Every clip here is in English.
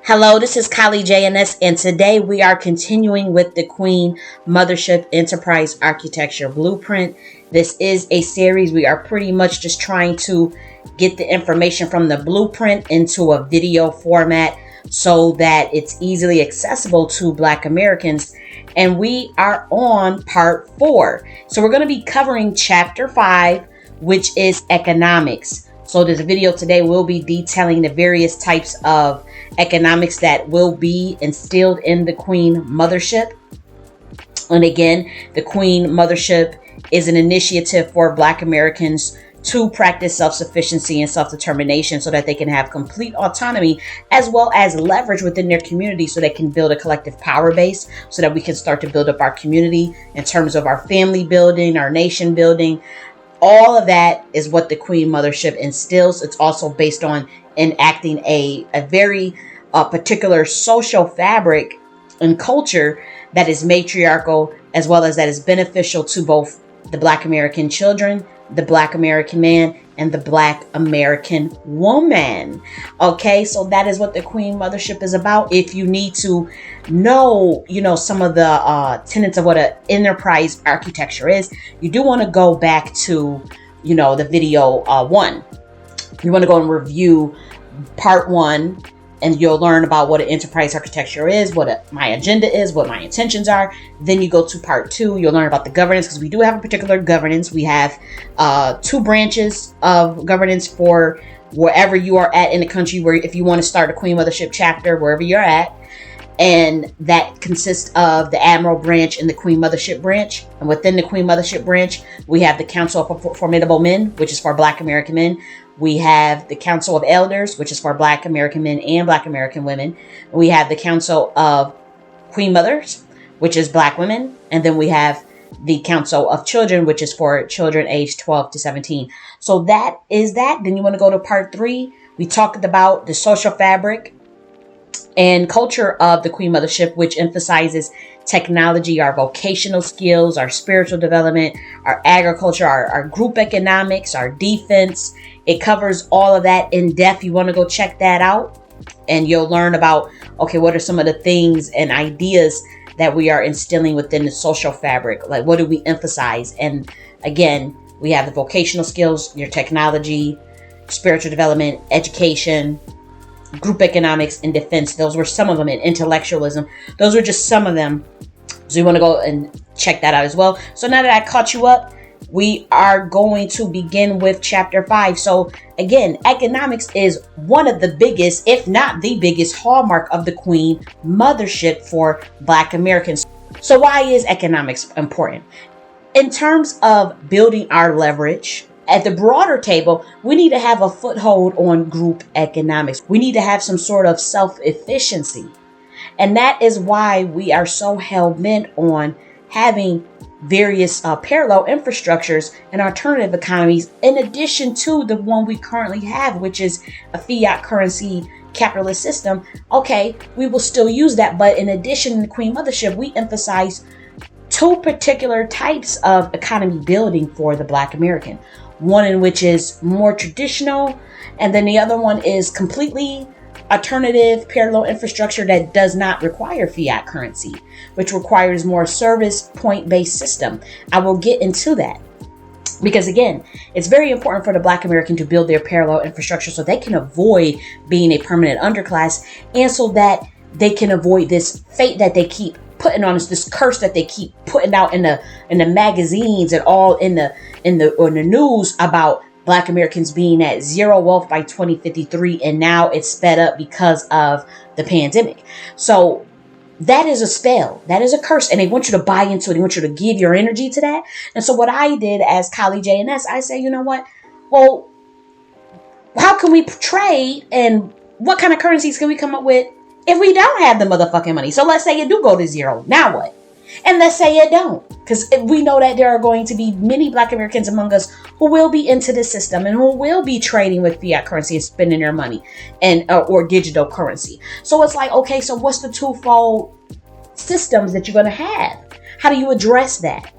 Hello, this is J.N.S, and today we are continuing with the Queen Mothership Enterprise Architecture Blueprint. This is a series. We are pretty much just trying to get the information from the blueprint into a video format so that it's easily accessible to Black Americans. And we are on part 4. So we're going to be covering chapter 5, which is economics. So this video today will be detailing the various types of economics that will be instilled in the Queen Mothership. And again, the Queen Mothership is an initiative for Black Americans to practice self-sufficiency and self-determination so that they can have complete autonomy as well as leverage within their community so they can build a collective power base so that we can start to build up our community in terms of our family building, our nation building. All of that is what the Queen Mothership instills. It's also based on enacting a very particular social fabric and culture that is matriarchal as well as that is beneficial to both the Black American children, the Black American man, and the Black American woman. Okay, so that is what the Queen Mothership is about. If you need to know, some of the tenets of what an enterprise architecture is, you do want to go back to, the video 1. You want to go and review part 1, and you'll learn about what an enterprise architecture is, what my agenda is, what my intentions are. Then you go to part 2. You'll learn about the governance, because we do have a particular governance. We have 2 branches of governance for wherever you are at in the country, where if you want to start a Queen Mothership chapter, wherever you're at. And that consists of the Admiral branch and the Queen Mothership branch. And within the Queen Mothership branch, we have the Council of Formidable Men, which is for Black American men. We have the Council of Elders, which is for Black American men and Black American women. We have the Council of Queen Mothers, which is Black women. And then we have the Council of Children, which is for children aged 12 to 17. So that is that. Then you want to go to part 3. We talked about the social fabric and culture of the Queen Mothership, which emphasizes technology, our vocational skills, our spiritual development, our agriculture, our group economics, our defense. It covers all of that in depth. You want to go check that out, and you'll learn about, okay, what are some of the things and ideas that we are instilling within the social fabric? Like, what do we emphasize? And again, we have the vocational skills, your technology, spiritual development, education, group economics, and defense. Those were some of them. In intellectualism, those were just some of them. So you want to go and check that out as well. So now that I caught you up, we are going to begin with chapter 5. So again, economics is one of the biggest, if not the biggest, hallmark of the Queen Mothership for Black Americans. So why is economics important? In terms of building our leverage, at the broader table, we need to have a foothold on group economics. We need to have some sort of self-efficiency. And that is why we are so hell-bent on having various parallel infrastructures and alternative economies in addition to the one we currently have, which is a fiat currency capitalist system. Okay, we will still use that. But in addition, in the Queen Mothership, we emphasize 2 particular types of economy building for the Black American. One in which is more traditional, and then the other one is completely alternative parallel infrastructure that does not require fiat currency, which requires more service point-based system. I will get into that because again, it's very important for the Black American to build their parallel infrastructure so they can avoid being a permanent underclass, and so that they can avoid this fate that they keep putting on us, this curse that they keep putting out in the magazines and all in the news about Black Americans being at zero wealth by 2053, and now it's sped up because of the pandemic. So that is a spell, that is a curse, and they want you to buy into it. They want you to give your energy to that. And so what I did as J.N.S, I say, you know what? Well, how can we trade, and what kind of currencies can we come up with if we don't have the motherfucking money? So let's say it do go to zero. Now what? And let's say it don't. Because we know that there are going to be many Black Americans among us who will be into the system and who will be trading with fiat currency and spending their money and or digital currency. So it's like, okay, so what's the twofold systems that you're going to have? How do you address that?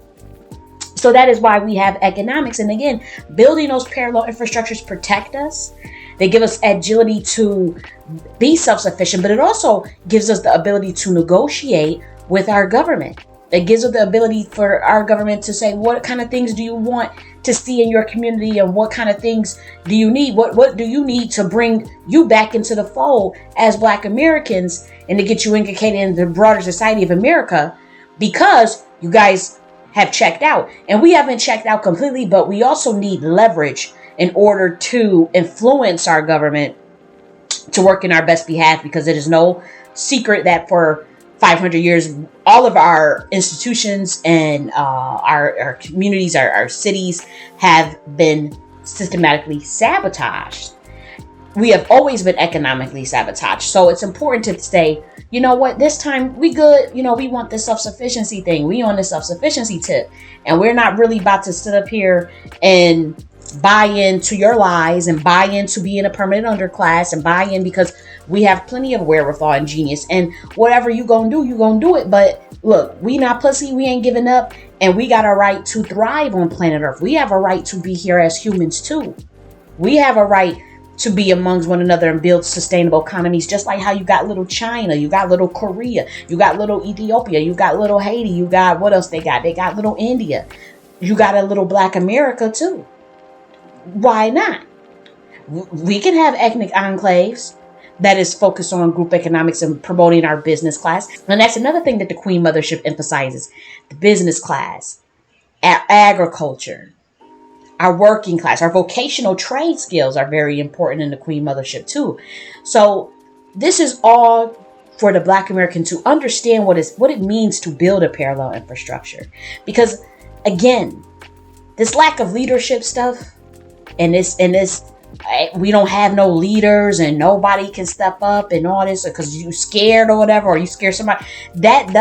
So that is why we have economics. And again, building those parallel infrastructures protect us. They give us agility to be self-sufficient, but it also gives us the ability to negotiate with our government. It gives us the ability for our government to say, what kind of things do you want to see in your community, and what kind of things do you need? What do you need to bring you back into the fold as Black Americans, and to get you inculcated in the broader society of America, because you guys have checked out. And we haven't checked out completely, but we also need leverage in order to influence our government to work in our best behalf, because it is no secret that for 500 years, all of our institutions and our communities, our cities have been systematically sabotaged. We have always been economically sabotaged. So it's important to say, you know what, this time we good. You know, we want this self-sufficiency thing. We on this self-sufficiency tip. And we're not really about to sit up here and buy into your lies, and buy into being a permanent underclass, and buy in because we have plenty of wherewithal and genius, and whatever you gonna do it. But look, we not pussy, we ain't giving up, and we got a right to thrive on planet Earth. We have a right to be here as humans too. We have a right to be amongst one another and build sustainable economies, just like how you got little China, you got little Korea, you got little Ethiopia, you got little Haiti, you got, what else they got? They got little India. You got a little Black America too. Why not? We can have ethnic enclaves that is focused on group economics and promoting our business class. And that's another thing that the Queen Mothership emphasizes. The business class, our agriculture, our working class, our vocational trade skills are very important in the Queen Mothership too. So this is all for the Black American to understand what it means to build a parallel infrastructure. Because again, this lack of leadership stuff, and this we don't have no leaders, and nobody can step up and all this because you scared or whatever, or you scared somebody, that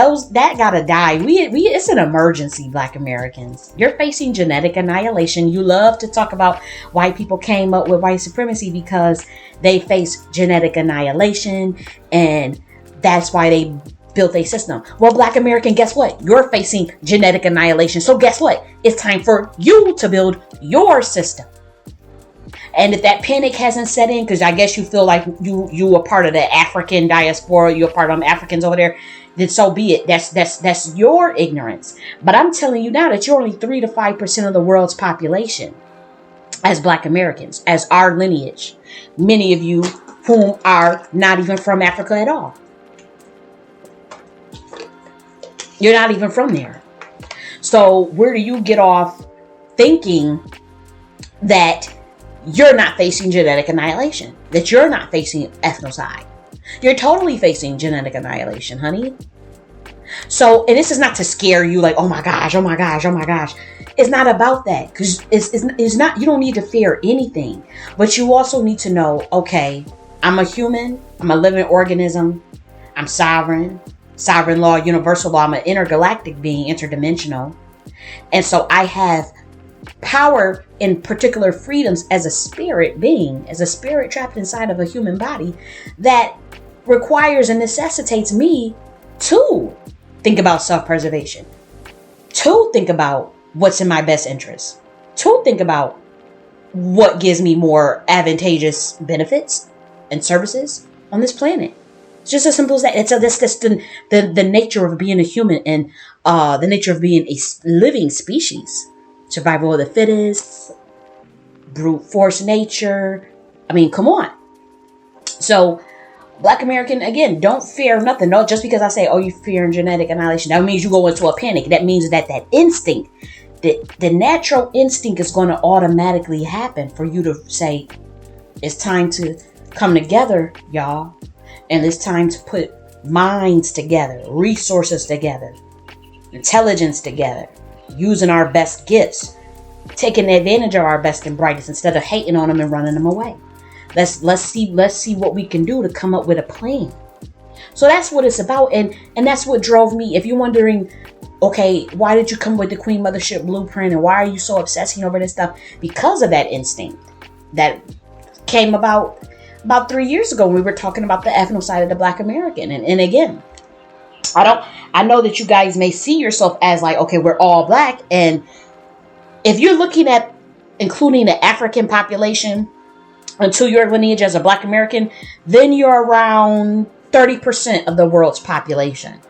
gotta die. We it's an emergency, Black Americans. You're facing genetic annihilation. You love to talk about why people came up with white supremacy, because they face genetic annihilation, and that's why they built a system. Well, Black American, guess what? You're facing genetic annihilation. So guess what? It's time for you to build your system. And if that panic hasn't set in, because I guess you feel like you are part of the African diaspora, you're part of them Africans over there, then so be it. That's your ignorance. But I'm telling you now that you're only 3 to 5% of the world's population as Black Americans, as our lineage. Many of you whom are not even from Africa at all. You're not even from there. So where do you get off thinking that you're not facing genetic annihilation, that you're not facing ethnocide? You're totally facing genetic annihilation, honey. So, and this is not to scare you like, oh my gosh, oh my gosh, oh my gosh. It's not about that, because it's not, you don't need to fear anything, but you also need to know, okay, I'm a human, I'm a living organism, I'm sovereign law, universal law, I'm an intergalactic being, interdimensional. And so I have power in particular freedoms as a spirit being, as a spirit trapped inside of a human body, that requires and necessitates me to think about self-preservation, to think about what's in my best interest, to think about what gives me more advantageous benefits and services on this planet. It's just as simple as that. That's the nature of being a human, and the nature of being a living species. Survival of the fittest, brute force nature. I mean, come on. So, Black American, again, don't fear nothing. No, just because I say, oh, you fearing genetic annihilation, that means you go into a panic. That means that instinct, the natural instinct is going to automatically happen for you to say, it's time to come together, y'all. And it's time to put minds together, resources together, intelligence together, using our best gifts, taking advantage of our best and brightest instead of hating on them and running them away. Let's see what we can do to come up with a plan. So that's what it's about, and that's what drove me. If you're wondering, okay, why did you come with the Queen Mothership blueprint, and why are you so obsessing over this stuff? Because of that instinct that came about 3 years ago when we were talking about the ethnocide of the Black American. And again, I know that you guys may see yourself as like, okay, we're all Black. And if you're looking at including the African population until your lineage as a Black American, then you're around 30% of the world's population.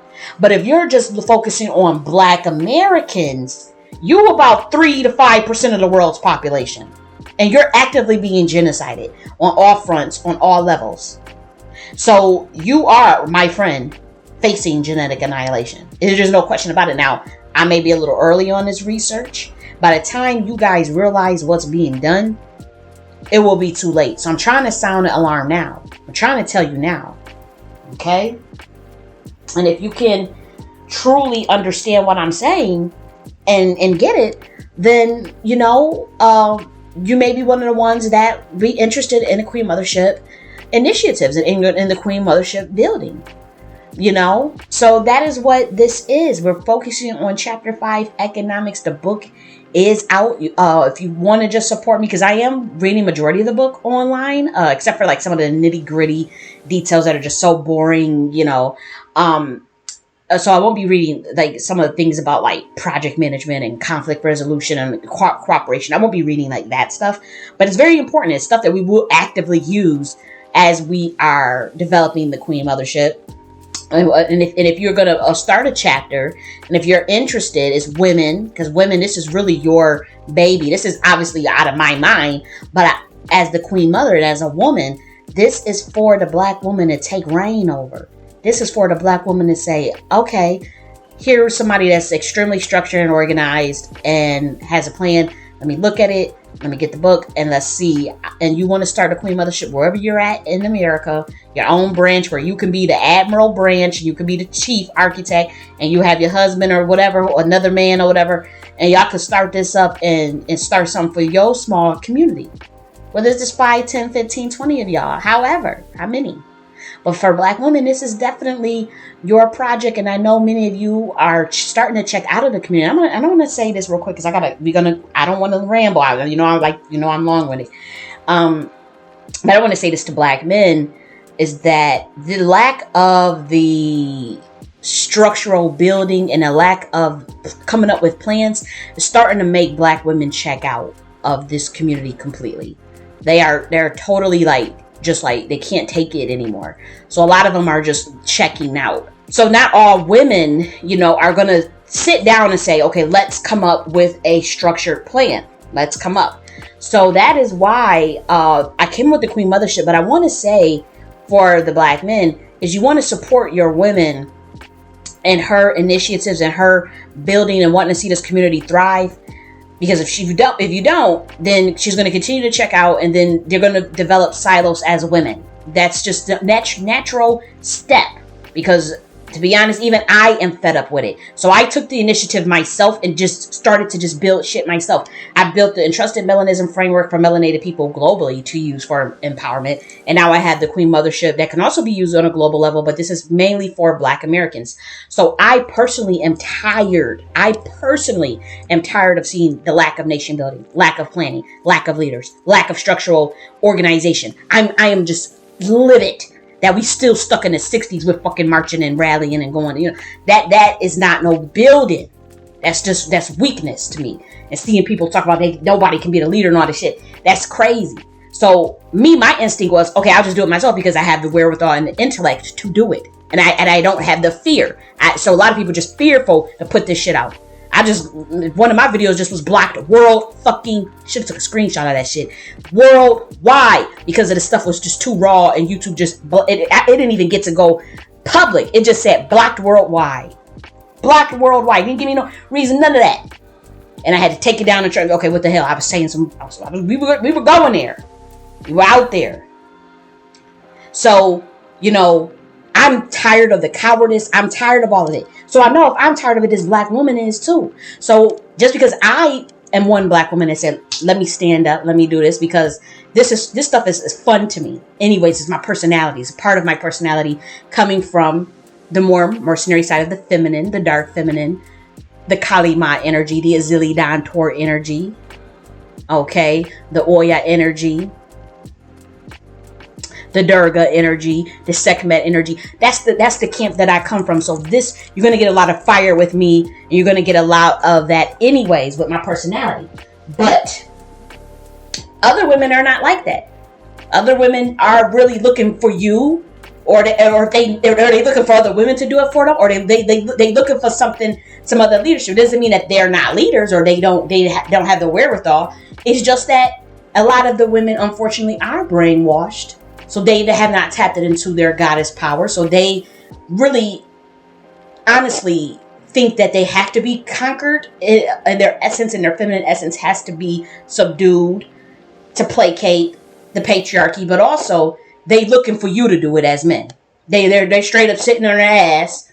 But if you're just focusing on Black Americans, you about 3 to 5% of the world's population. And you're actively being genocided on all fronts, on all levels. So you are, my friend, facing genetic annihilation. There's just no question about it. Now, I may be a little early on this research. By the time you guys realize what's being done, it will be too late. So I'm trying to sound an alarm now. I'm trying to tell you now. Okay? And if you can truly understand what I'm saying and get it, then, you know, you may be one of the ones that be interested in the Queen Mothership initiatives and in the Queen Mothership building. You know, so that is what this is. We're focusing on chapter 5, economics. The book is out. If you want to just support me, because I am reading majority of the book online, except for like some of the nitty gritty details that are just so boring, you know. So I won't be reading like some of the things about like project management and conflict resolution and cooperation. I won't be reading like that stuff, but it's very important. It's stuff that we will actively use as we are developing the Queen Mothership. And if you're going to start a chapter, and if you're interested, is women, because women, this is really your baby. This is obviously out of my mind, but as the Queen Mother and as a woman, this is for the Black woman to take reign over. This is for the Black woman to say, okay, here's somebody that's extremely structured and organized and has a plan. Let me look at it. Let me get the book and let's see. And you want to start a Queen Mothership wherever you're at in America, your own branch where you can be the admiral branch, you can be the chief architect, and you have your husband or whatever, or another man or whatever, and y'all can start this up and start something for your small community. Whether it's just 5, 10, 15, 20 of y'all, however, how many. But for Black women, this is definitely your project, and I know many of you are starting to check out of the community. I don't want to say this real quick because I don't want to ramble out. I'm long-winded. But I want to say this to Black men is that the lack of the structural building and a lack of coming up with plans is starting to make Black women check out of this community completely. They're totally just like they can't take it anymore. So a lot of them are just checking out. So not all women, are going to sit down and say, okay, let's come up with a structured plan. Let's come up. So that is why I came with the Queen Mothership. But I want to say for the Black men is you want to support your women and her initiatives and her building and wanting to see this community thrive. Because if you don't, then she's going to continue to check out, and then they're going to develop silos as women. That's just the natural step. Because to be honest, even I am fed up with it. So I took the initiative myself and just started to just build shit myself. I built the Entrusted Melanism framework for melanated people globally to use for empowerment. And now I have the Queen Mothership that can also be used on a global level, but this is mainly for Black Americans. So I personally am tired. Of seeing the lack of nation building, lack of planning, lack of leaders, lack of structural organization. I am just livid that we still stuck in the 60s with fucking marching and rallying and going, that is not no building. That's weakness to me. And seeing people talk about nobody can be the leader and all this shit, that's crazy. So my instinct was, okay, I'll just do it myself because I have the wherewithal and the intellect to do it. And I don't have the fear. So a lot of people just fearful to put this shit out. One of my videos just was blocked should have took a screenshot of that shit. Worldwide, because of the stuff was just too raw and YouTube it didn't even get to go public. It just said blocked worldwide. Blocked worldwide. Didn't give me no reason, none of that. And I had to take it down and try, okay, what the hell? I was saying we were going there. We were out there. So, I'm tired of the cowardice. I'm tired of all of it. So I know if I'm tired of it, this Black woman is too. So just because I am one Black woman that said, let me stand up, let me do this, because this stuff is fun to me. Anyways, it's my personality. It's a part of my personality coming from the more mercenary side of the feminine, the dark feminine, the Kali Ma energy, the Azili Dantor energy, okay, the Oya energy, the Durga energy, the Sekhmet energy. That's the camp that I come from. So you're going to get a lot of fire with me, and you're going to get a lot of that anyways with my personality. But other women are not like that. other women are really looking for you, or are they looking for other women to do it for them, or they looking for some other leadership. It doesn't mean that they're not leaders or they don't have the wherewithal. It's just that a lot of the women, unfortunately, are brainwashed, so they have not tapped into their goddess power. So they really, honestly, think that they have to be conquered, and their essence and their feminine essence has to be subdued to placate the patriarchy. But also, they looking for you to do it as men. They're straight up sitting on their ass,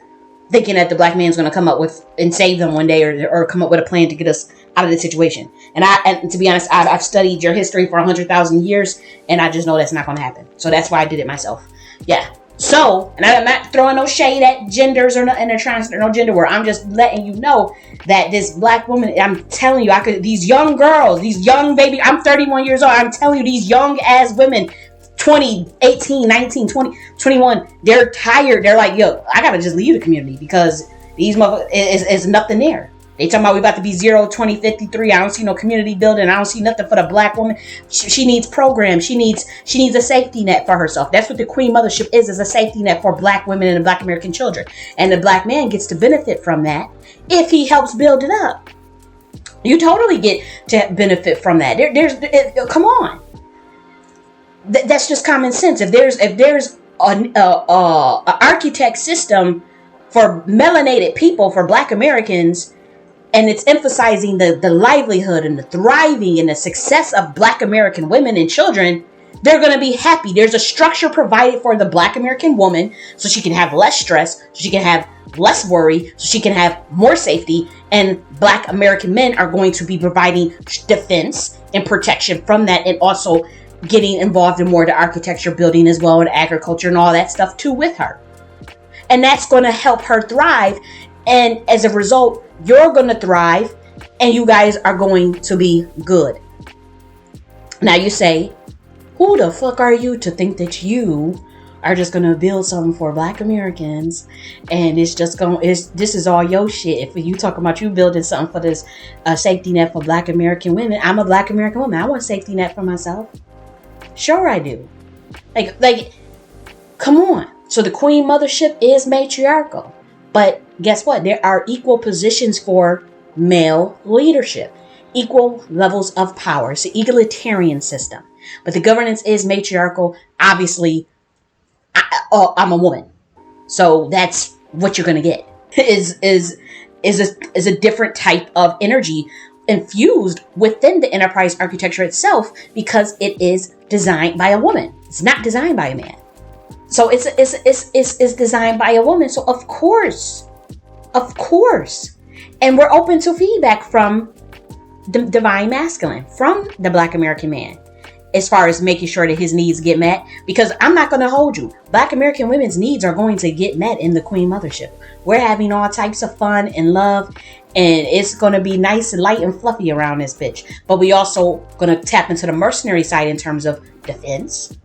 thinking that the black man's going to come up with and save them one day, or come up with a plan to get us out of the situation. And to be honest, I've studied your history for 100,000 years, and I just know that's not going to happen. So that's why I did it myself. Yeah. So, and I'm not throwing no shade at genders or no trans or no gender war. I'm just letting you know that this black woman, I'm telling you, these young girls, these young baby, I'm 31 years old. I'm telling you, these young ass women, 20, 18, 19, 20, 21, they're tired. They're like, yo, I got to just leave the community because these motherfuckers is nothing there. They talking about we about to be 2053. I don't see no community building. I don't see nothing for the black woman. She needs programs. She needs a safety net for herself. That's what the Queen Mothership is a safety net for black women and black American children. And the black man gets to benefit from that if he helps build it up. You totally get to benefit from that. Come on. That's just common sense. If there's an architect system for melanated people, for black Americans, and it's emphasizing the livelihood and the thriving and the success of black American women and children, they're going to be happy. There's a structure provided for the black American woman so she can have less stress, so she can have less worry, so she can have more safety. And black American men are going to be providing defense and protection from that, and also getting involved in more of the architecture, building as well, and agriculture and all that stuff too with her. And that's going to help her thrive. And as a result, you're going to thrive, and you guys are going to be good. Now you say, who the fuck are you to think that you are just going to build something for black Americans, and this is all your shit? If you talking about you building something for this safety net for black American women, I'm a black American woman. I want a safety net for myself. Sure I do. Like, come on. So the Queen Mothership is matriarchal. But guess what? There are equal positions for male leadership, equal levels of power. It's an egalitarian system. But the governance is matriarchal. Obviously, I'm a woman. So that's what you're going to get. Is a different type of energy infused within the enterprise architecture itself, because it is designed by a woman. It's not designed by a man. So it's designed by a woman. So of course, and we're open to feedback from the divine masculine, from the black American man, as far as making sure that his needs get met. Because I'm not going to hold you. Black American women's needs are going to get met in the Queen Mothership. We're having all types of fun and love, and it's going to be nice and light and fluffy around this bitch. But we also going to tap into the mercenary side in terms of defense,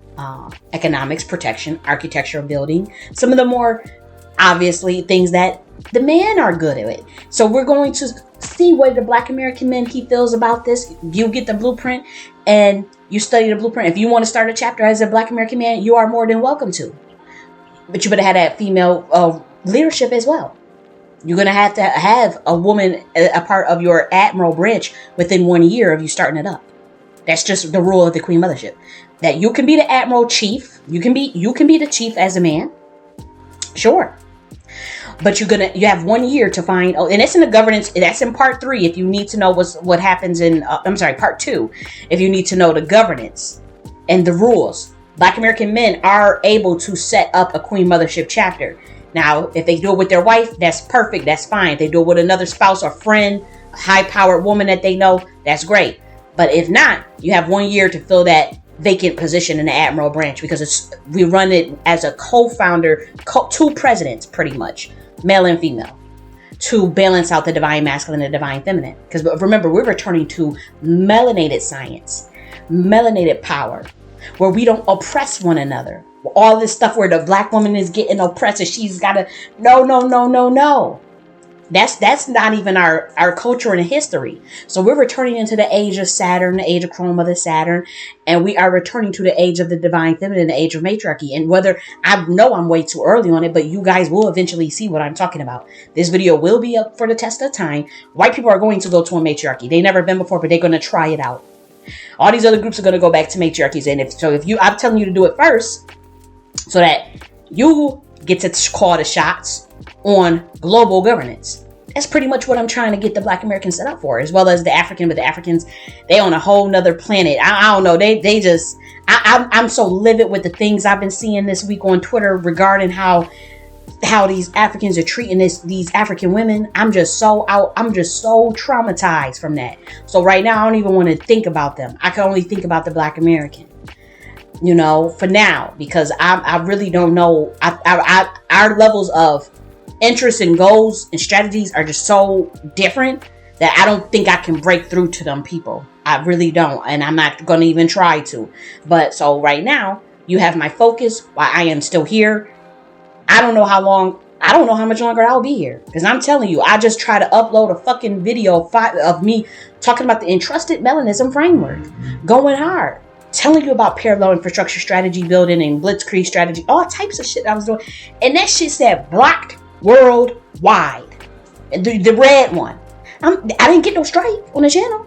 economics, protection, architecture, building, some of the more obviously things that the men are good at it. So we're going to see what the black American man he feels about this. You get the blueprint and you study the blueprint. If you want to start a chapter as a black American man, you are more than welcome to. But you better have that female leadership as well. You're going to have a woman a part of your admiral branch within 1 year of you starting it up. That's just the rule of the Queen Mothership. That you can be the admiral chief. You can be the chief as a man. Sure. But you have 1 year to find, and it's in the governance, that's in part 3. If you need to know what happens in, part 2. If you need to know the governance and the rules. Black American men are able to set up a Queen Mothership chapter. Now, if they do it with their wife, that's perfect. That's fine. If they do it with another spouse or friend, a high-powered woman that they know, that's great. But if not, you have 1 year to fill that vacant position in the admiral branch, because we run it as a co-founder, 2 presidents pretty much, male and female, to balance out the divine masculine and the divine feminine. Because remember, we're returning to melanated science, melanated power, where we don't oppress one another. All this stuff where the black woman is getting oppressed and she's got to, no. That's not even our culture and history. So we're returning into the age of Saturn, the age of Queen Mother Saturn, and we are returning to the age of the divine feminine, the age of matriarchy. And whether I know I'm way too early on it, but you guys will eventually see what I'm talking about. This video will be up for the test of time. White people are going to go to a matriarchy. They've never been before, but they're going to try it out. All these other groups are going to go back to matriarchies, and I'm telling you to do it first, so that you get to call the shots on global governance. That's pretty much what I'm trying to get the Black Americans set up for, as well as the African. But the Africans, they on a whole nother planet. I don't know. They just, I'm so livid with the things I've been seeing this week on Twitter regarding how these Africans are treating these African women. I'm just so traumatized from that. So right now, I don't even want to think about them. I can only think about the Black American, for now, because I really don't know. Our levels of interest and goals and strategies are just so different that I don't think I can break through to them people. I really don't. And I'm not going to even try to. But so right now, you have my focus while I am still here. I don't know how much longer I'll be here. Because I'm telling you, I just try to upload a fucking video of me talking about the entrusted melanism framework. Going hard. Telling you about parallel infrastructure strategy building and blitzkrieg strategy. All types of shit I was doing. And that shit said blocked worldwide. The red one. I didn't get no strike on the channel.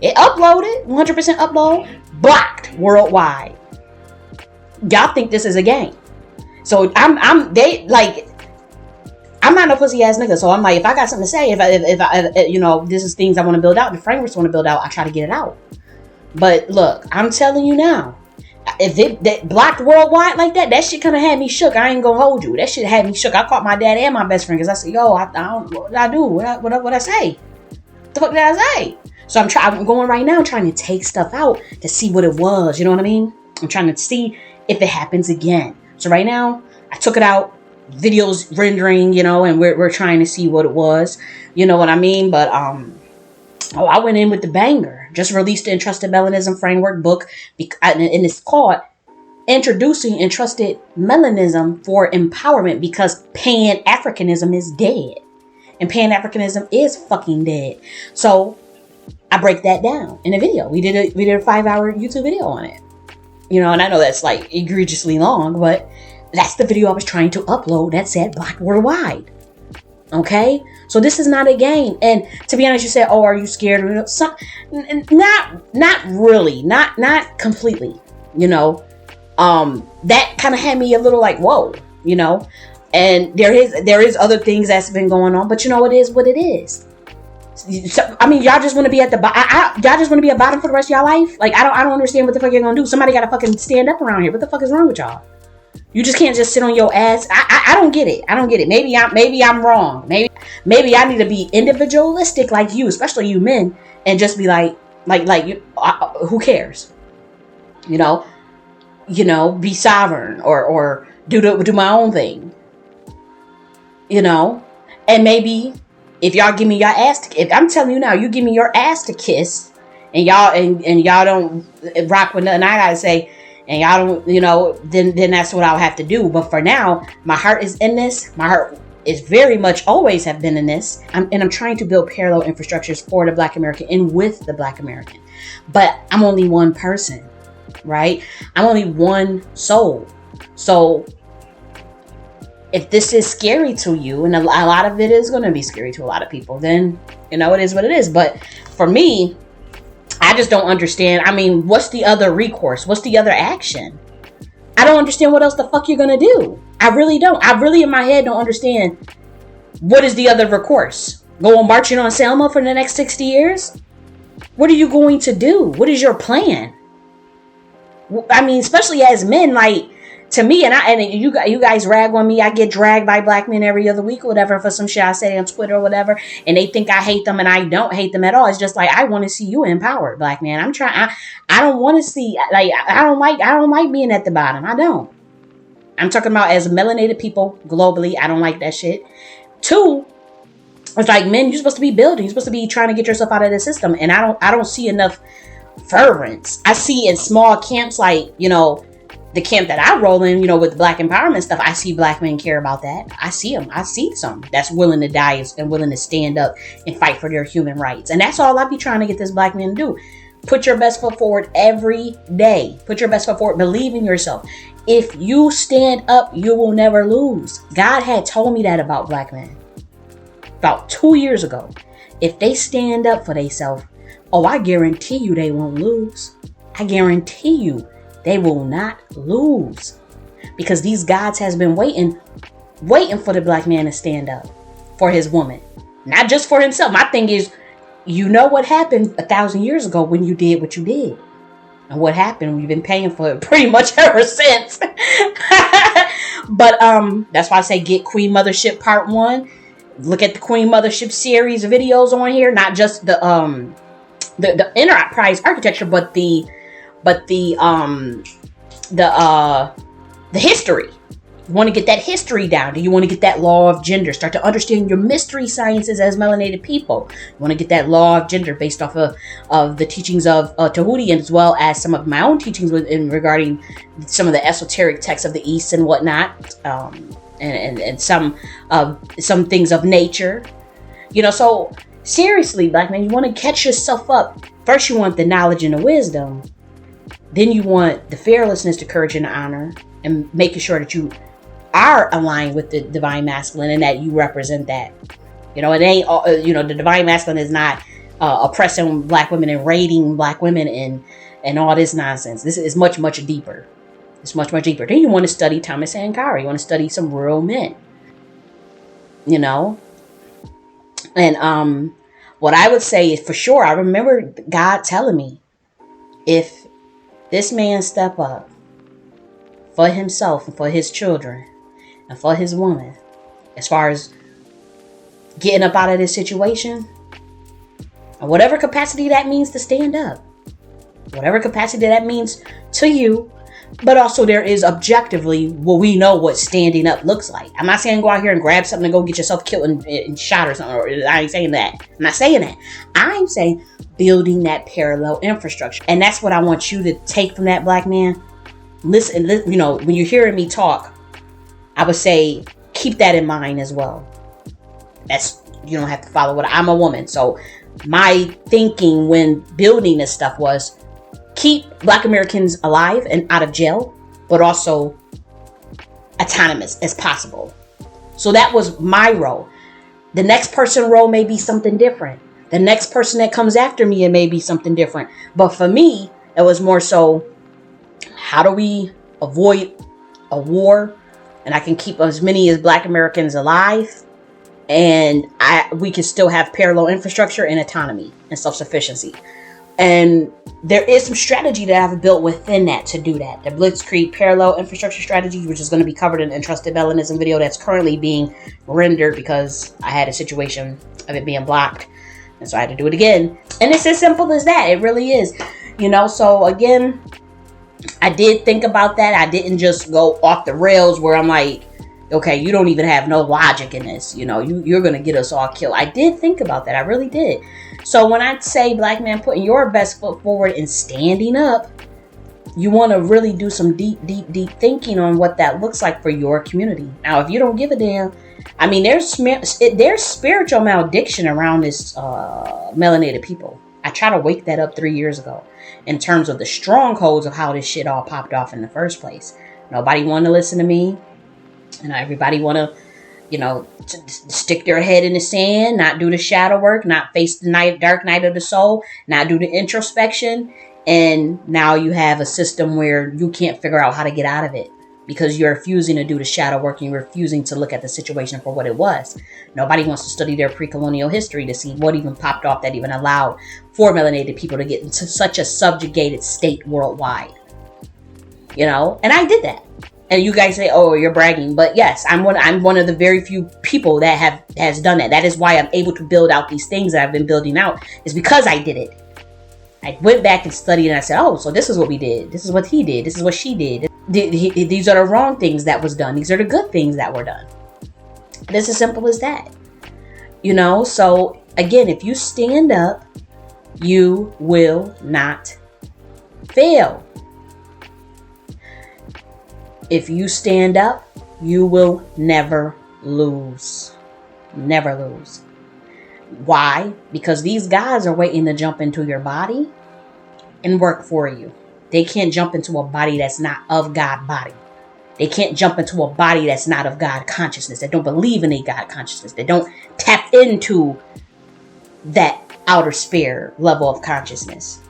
It uploaded. 100% upload. Blocked worldwide. Y'all think this is a game. So I'm not no pussy ass nigga. So I'm like, if I got something to say, if I this is things I want to build out, the frameworks I want to build out, I try to get it out. But look, I'm telling you now, if that blocked worldwide like that shit kind of had me shook. I ain't gonna hold you. That shit had me shook. I caught my dad and my best friend because I said, yo, I don't know what I do. What I say? What the fuck did I say? So I'm going right now trying to take stuff out to see what it was. You know what I mean? I'm trying to see if it happens again. So right now, I took it out, videos rendering, and we're trying to see what it was. You know what I mean? But I went in with the banger. Just released the Entrusted Melanism Framework book, and it's called Introducing Entrusted Melanism for Empowerment, because Pan-Africanism is dead. And Pan-Africanism is fucking dead. So I break that down in a video. We did a 5-hour YouTube video on it. And I know that's like egregiously long, but that's the video I was trying to upload that said blocked worldwide. Okay? So this is not a game. And to be honest, you said, oh, are you scared? Not really. Not completely. That kind of had me a little like, whoa, and there is other things that's been going on, but it is what it is. So, I mean, y'all just want to be at the bottom. Y'all just want to be at bottom for the rest of y'all life. Like, I don't understand what the fuck you're gonna do. Somebody gotta fucking stand up around here. What the fuck is wrong with y'all? You just can't just sit on your ass. I don't get it. I don't get it. Maybe I'm wrong. Maybe I need to be individualistic like you, especially you men, and just be like who cares? Be sovereign or do my own thing. And maybe if y'all give me your ass if I'm telling you now, you give me your ass to kiss, and y'all don't rock with nothing I gotta say, and y'all don't, then that's what I'll have to do. But for now, my heart is in this. My heart is very much always have been in this. I'm trying to build parallel infrastructures for the Black American and with the Black American. But I'm only one person, right? I'm only one soul. So if this is scary to you, and a lot of it is going to be scary to a lot of people, then, it is what it is. But for me, I just don't understand. I mean, what's the other recourse? What's the other action? I don't understand what else the fuck you're going to do. I really don't. I really in my head don't understand what is the other recourse. Go on marching on Selma for the next 60 years? What are you going to do? What is your plan? I mean, especially as men, like, to me, and you guys rag on me. I get dragged by black men every other week or whatever for some shit I say on Twitter or whatever, and they think I hate them, and I don't hate them at all. It's just like, I want to see you empowered, black man. I'm trying. I don't want to see, like, I don't like being at the bottom. I don't. I'm talking about as melanated people globally. I don't like that shit. 2, it's like, men, you're supposed to be building. You're supposed to be trying to get yourself out of the system, and I don't see enough fervence. I see in small camps, like, the camp that I roll in, with the black empowerment stuff, I see black men care about that. I see them. I see some that's willing to die and willing to stand up and fight for their human rights. And that's all I be trying to get this black man to do. Put your best foot forward every day. Put your best foot forward. Believe in yourself. If you stand up, you will never lose. God had told me that about black men about 2 years ago. If they stand up for themselves, I guarantee you they won't lose. I guarantee you they will not lose. Because these gods has been waiting for the black man to stand up for his woman. Not just for himself. My thing is, what happened 1,000 years ago when you did what you did. And what happened, we've been paying for it pretty much ever since. But that's why I say get Queen Mothership Part 1. Look at the Queen Mothership series videos on here. Not just the enterprise architecture, but the history. You want to get that history down. Do you want to get that law of gender? Start to understand your mystery sciences as melanated people. You want to get that law of gender based off of the teachings of Tahuti, and as well as some of my own teachings regarding some of the esoteric texts of the East and whatnot, and some things of nature. So seriously, black man, you want to catch yourself up. First, you want the knowledge and the wisdom. Then you want the fearlessness, the courage, and the honor, and making sure that you are aligned with the divine masculine and that you represent that. It ain't, the divine masculine is not oppressing black women and raiding black women and all this nonsense. This is much, much deeper. It's much, much deeper. Then you want to study Thomas Sankara. You want to study some real men. And what I would say is, for sure, I remember God telling me, if this man step up for himself and for his children and for his woman, as far as getting up out of this situation, and whatever capacity that means to stand up, whatever capacity that means to you, but also there is objectively, we know what standing up looks like. I'm not saying go out here and grab something and go get yourself killed and shot or something. I ain't saying that. I'm not saying that. I'm saying building that parallel infrastructure. And that's what I want you to take from that, black man. Listen, when you're hearing me talk, I would say keep that in mind as well. You don't have to follow what I'm a woman. So my thinking when building this stuff was keep black Americans alive and out of jail, but also autonomous as possible. So that was my role. The next person role may be something different. The next person that comes after me, it may be something different. But for me, it was more so, how do we avoid a war? And I can keep as many as black Americans alive. And we can still have parallel infrastructure and autonomy and self-sufficiency. And there is some strategy that I've built within that to do that. The Blitzkrieg parallel infrastructure strategy, which is going to be covered in the Trusted Melanism video that's currently being rendered because I had a situation of it being blocked. And so I had to do it again. And it's as simple as that. It really is. So again, I did think about that. I didn't just go off the rails where I'm like, okay, you don't even have no logic in this. You're going to get us all killed. I did think about that. I really did. So when I say, black man, putting your best foot forward and standing up, you want to really do some deep thinking on what that looks like for your community. Now, if you don't give a damn, I mean, there's spiritual malediction around this melanated people. I tried to wake that up 3 years ago in terms of the strongholds of how this shit all popped off in the first place. Nobody wanted to listen to me. Everybody want to, stick their head in the sand, not do the shadow work, not face the dark night of the soul, not do the introspection. And now you have a system where you can't figure out how to get out of it because you're refusing to do the shadow work and you're refusing to look at the situation for what it was. Nobody wants to study their pre-colonial history to see what even popped off that even allowed for melanated people to get into such a subjugated state worldwide. And I did that. And you guys say, "Oh, you're bragging," but yes, I'm one of the very few people that has done that. That is why I'm able to build out these things that I've been building out, is because I did it. I went back and studied, and I said, "Oh, so this is what we did. This is what he did. This is what she did. These are the wrong things that was done. These are the good things that were done." And it's as simple as that. So again, if you stand up, you will not fail. If you stand up, you will never lose. Never lose. Why? Because these guys are waiting to jump into your body and work for you. They can't jump into a body that's not of God body. They can't jump into a body that's not of God consciousness. They don't believe in a God consciousness. They don't tap into that outer sphere level of consciousness.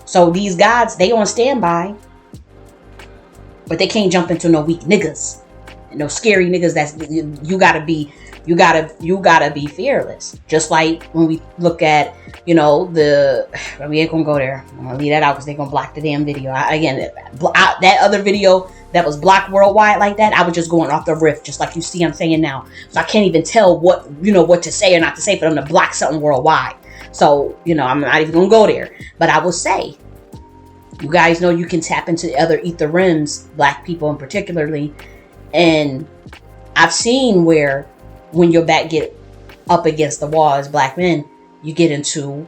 So these gods, they on standby, but they can't jump into no weak niggas, no scary niggas. That's you gotta be fearless. Just like when we look at, we ain't gonna go there. I'm gonna leave that out because they're gonna block the damn video. That other video that was blocked worldwide like that, I was just going off the riff, just like you see I'm saying now. So I can't even tell what to say or not to say for them to block something worldwide. So, I'm not even gonna go there. But I will say, you guys know you can tap into other ether rims, black people in particularly, and I've seen where when your back get up against the wall as black men, you get into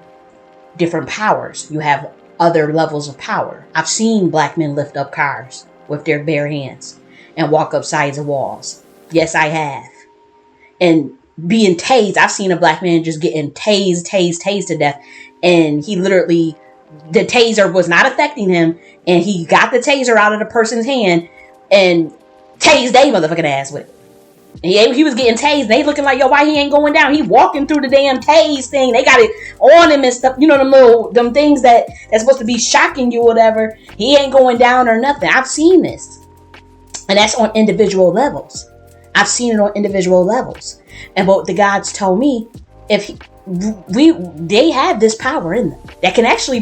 different powers. You have other levels of power. I've seen black men lift up cars with their bare hands and walk up sides of walls. Yes, I have. And being tased, I've seen a black man just getting tased to death. And he literally, the taser was not affecting him. And he got the taser out of the person's hand and tased they motherfucking ass with it. He was getting tased. They looking like, yo, why he ain't going down? He walking through the damn tase thing. They got it on him and stuff. Them things that's supposed to be shocking you or whatever. He ain't going down or nothing. I've seen this. And that's on individual levels. I've seen it on individual levels. And what the gods told me, they have this power in them that can actually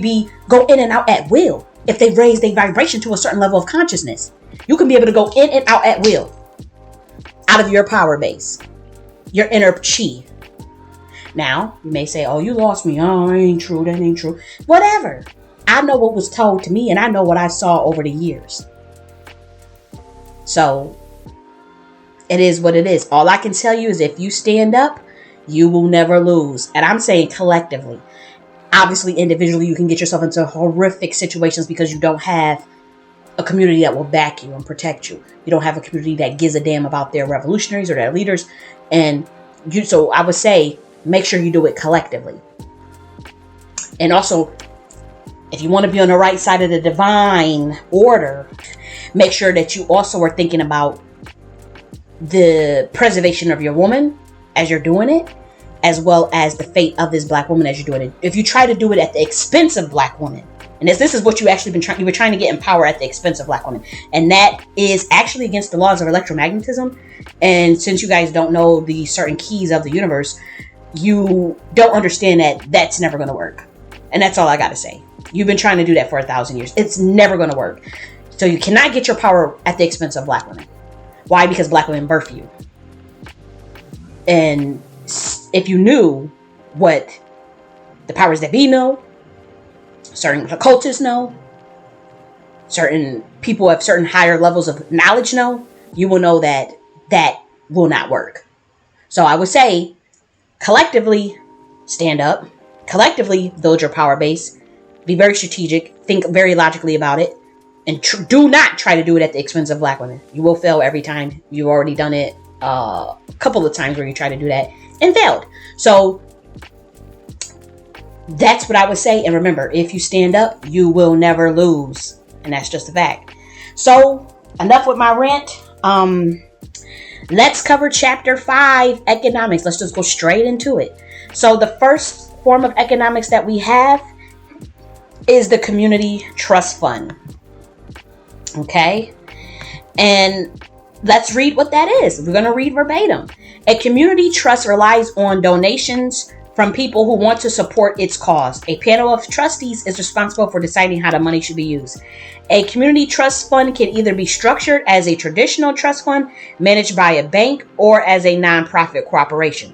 go in and out at will. If they raise their vibration to a certain level of consciousness, you can be able to go in and out at will. Out of your power base, your inner chi. Now, you may say, oh, you lost me. Oh, that ain't true. Whatever. I know what was told to me and I know what I saw over the years. So, it is what it is. All I can tell you is if you stand up, you will never lose. And I'm saying collectively. Obviously, individually, you can get yourself into horrific situations because you don't have a community that will back you and protect you. You don't have a community that gives a damn about their revolutionaries or their leaders. So I would say, make sure you do it collectively. And also, if you want to be on the right side of the divine order, make sure that you also are thinking about the preservation of your woman as you're doing it, as well as the fate of this black woman as you're doing it. If you try to do it at the expense of black women, and this is what you actually you were trying to get in power at the expense of black women. And that is actually against the laws of electromagnetism. And since you guys don't know the certain keys of the universe, you don't understand that that's never going to work. And that's all I got to say. You've been trying to do that for 1,000 years. It's never going to work. So you cannot get your power at the expense of black women. Why? Because black women birth you. And if you knew what the powers that be know, certain occultists know, certain people have certain higher levels of knowledge know, you will know that that will not work. So I would say, collectively, stand up. Collectively, build your power base. Be very strategic. Think very logically about it. And do not try to do it at the expense of black women. You will fail every time. You've already done it a couple of times where you try to do that and failed. So that's what I would say. And remember, if you stand up, you will never lose. And that's just a fact. So enough with my rant. Let's cover chapter 5, economics. Let's just go straight into it. So the first form of economics that we have is the community trust fund. Okay. And let's read what that is. We're going to read verbatim. A community trust relies on donations from people who want to support its cause. A panel of trustees is responsible for deciding how the money should be used. A community trust fund can either be structured as a traditional trust fund managed by a bank or as a nonprofit corporation.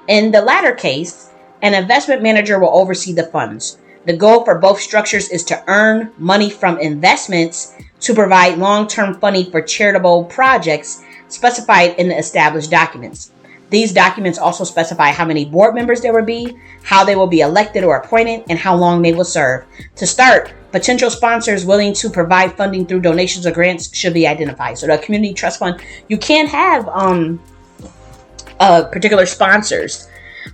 In the latter case, an investment manager will oversee the funds. The goal for both structures is to earn money from investments to provide long-term funding for charitable projects specified in the established documents. These documents also specify how many board members there will be, how they will be elected or appointed, and how long they will serve. To start, Potential sponsors willing to provide funding through donations or grants should be identified. So the community trust fund, you can have particular sponsors,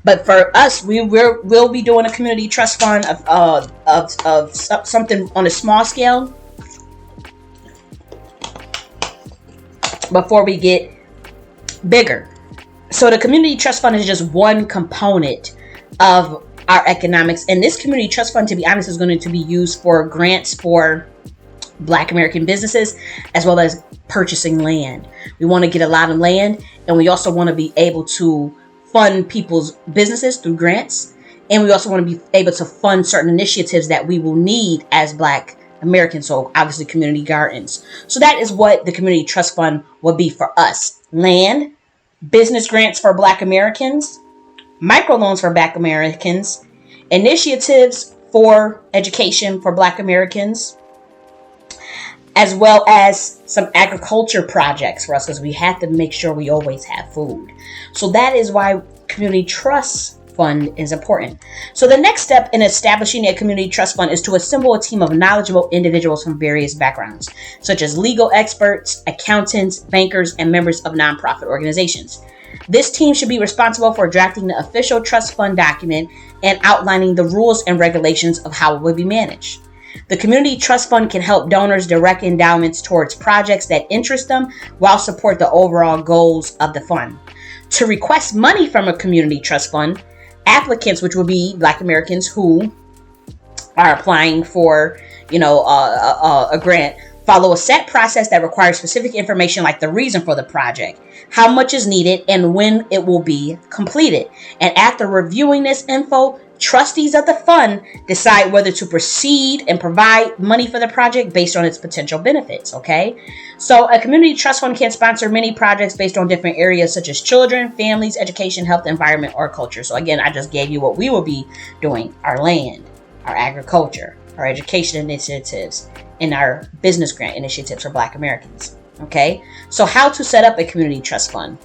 but for us, we'll be doing a community trust fund of something on a small scale before we get bigger. So the community trust fund is just one component of our economics, and this community trust fund, to be honest, is going to be used for grants for Black American businesses, as well as purchasing land. We want to get a lot of land, and we also want to be able to fund people's businesses through grants, and we also want to be able to fund certain initiatives that we will need as Black Americans, so obviously community gardens. So that is what the community trust fund will be for us. Land, business grants for Black Americans, microloans for Black Americans, initiatives for education for Black Americans, as well as some agriculture projects for us, because we have to make sure we always have food. So that is why community trust fund is important. So the next step in establishing a community trust fund is to assemble a team of knowledgeable individuals from various backgrounds, such as legal experts, accountants, bankers, and members of nonprofit organizations. This team should be responsible for drafting the official trust fund document and outlining the rules and regulations of how it will be managed. The community trust fund can help donors direct endowments towards projects that interest them while support the overall goals of the fund. To request money from a community trust fund, applicants, which will be Black Americans who are applying for, a grant, follow a set process that requires specific information like the reason for the project, how much is needed, and when it will be completed. And after reviewing this info, trustees of the fund decide whether to proceed and provide money for the project based on its potential benefits, okay? So a community trust fund can sponsor many projects based on different areas such as children, families, education, health, environment, or culture. So again, I just gave you what we will be doing: our land, our agriculture, our education initiatives, and our business grant initiatives for Black Americans, okay? So how to set up a community trust fund.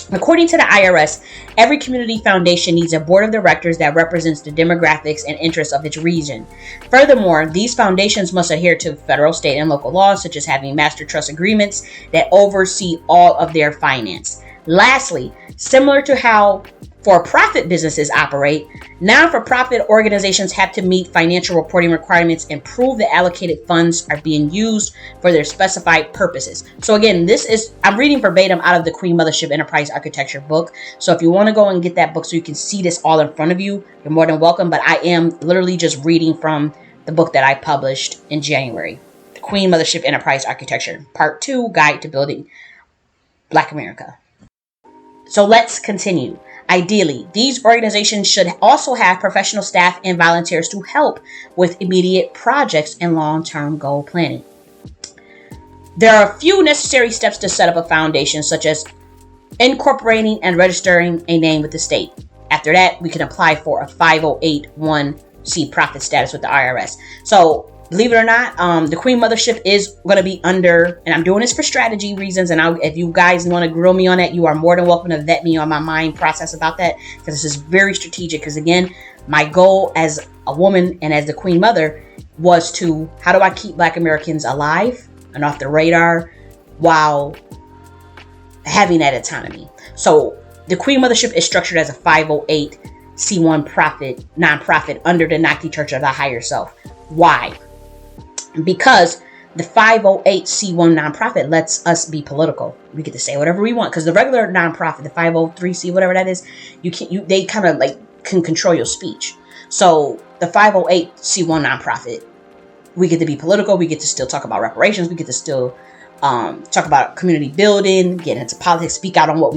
According to the IRS, every community foundation needs a board of directors that represents the demographics and interests of its region. Furthermore, these foundations must adhere to federal, state, and local laws, such as having master trust agreements that oversee all of their finance. Lastly, similar to how for-profit businesses operate, non-for-profit organizations have to meet financial reporting requirements and prove the allocated funds are being used for their specified purposes. So again, I'm reading verbatim out of the Queen Mothership Enterprise Architecture book. So if you want to go and get that book so you can see this all in front of you, you're more than welcome. But I am literally just reading from the book that I published in January, the Queen Mothership Enterprise Architecture, Part 2, Guide to Building Black America. So let's continue. Ideally, these organizations should also have professional staff and volunteers to help with immediate projects and long-term goal planning. There are a few necessary steps to set up a foundation, such as incorporating and registering a name with the state. After that, we can apply for a 508(1) profit status with the IRS. So believe it or not, the Queen Mothership is going to be under, and I'm doing this for strategy reasons, and if you guys want to grill me on that, you are more than welcome to vet me on my mind process about that, because this is very strategic. Because again, my goal as a woman and as the Queen Mother was to, how do I keep Black Americans alive and off the radar while having that autonomy? So the Queen Mothership is structured as a 508(c)(1) nonprofit under the Naki Church of the Higher Self. Why? Because the 508(c)(1) nonprofit lets us be political. We get to say whatever we want, because the regular nonprofit, the 503(c), whatever that is, they kind of like can control your speech. So the 508(c)(1) nonprofit, we get to be political. We get to still talk about reparations. We get to still talk about community building, get into politics, speak out on what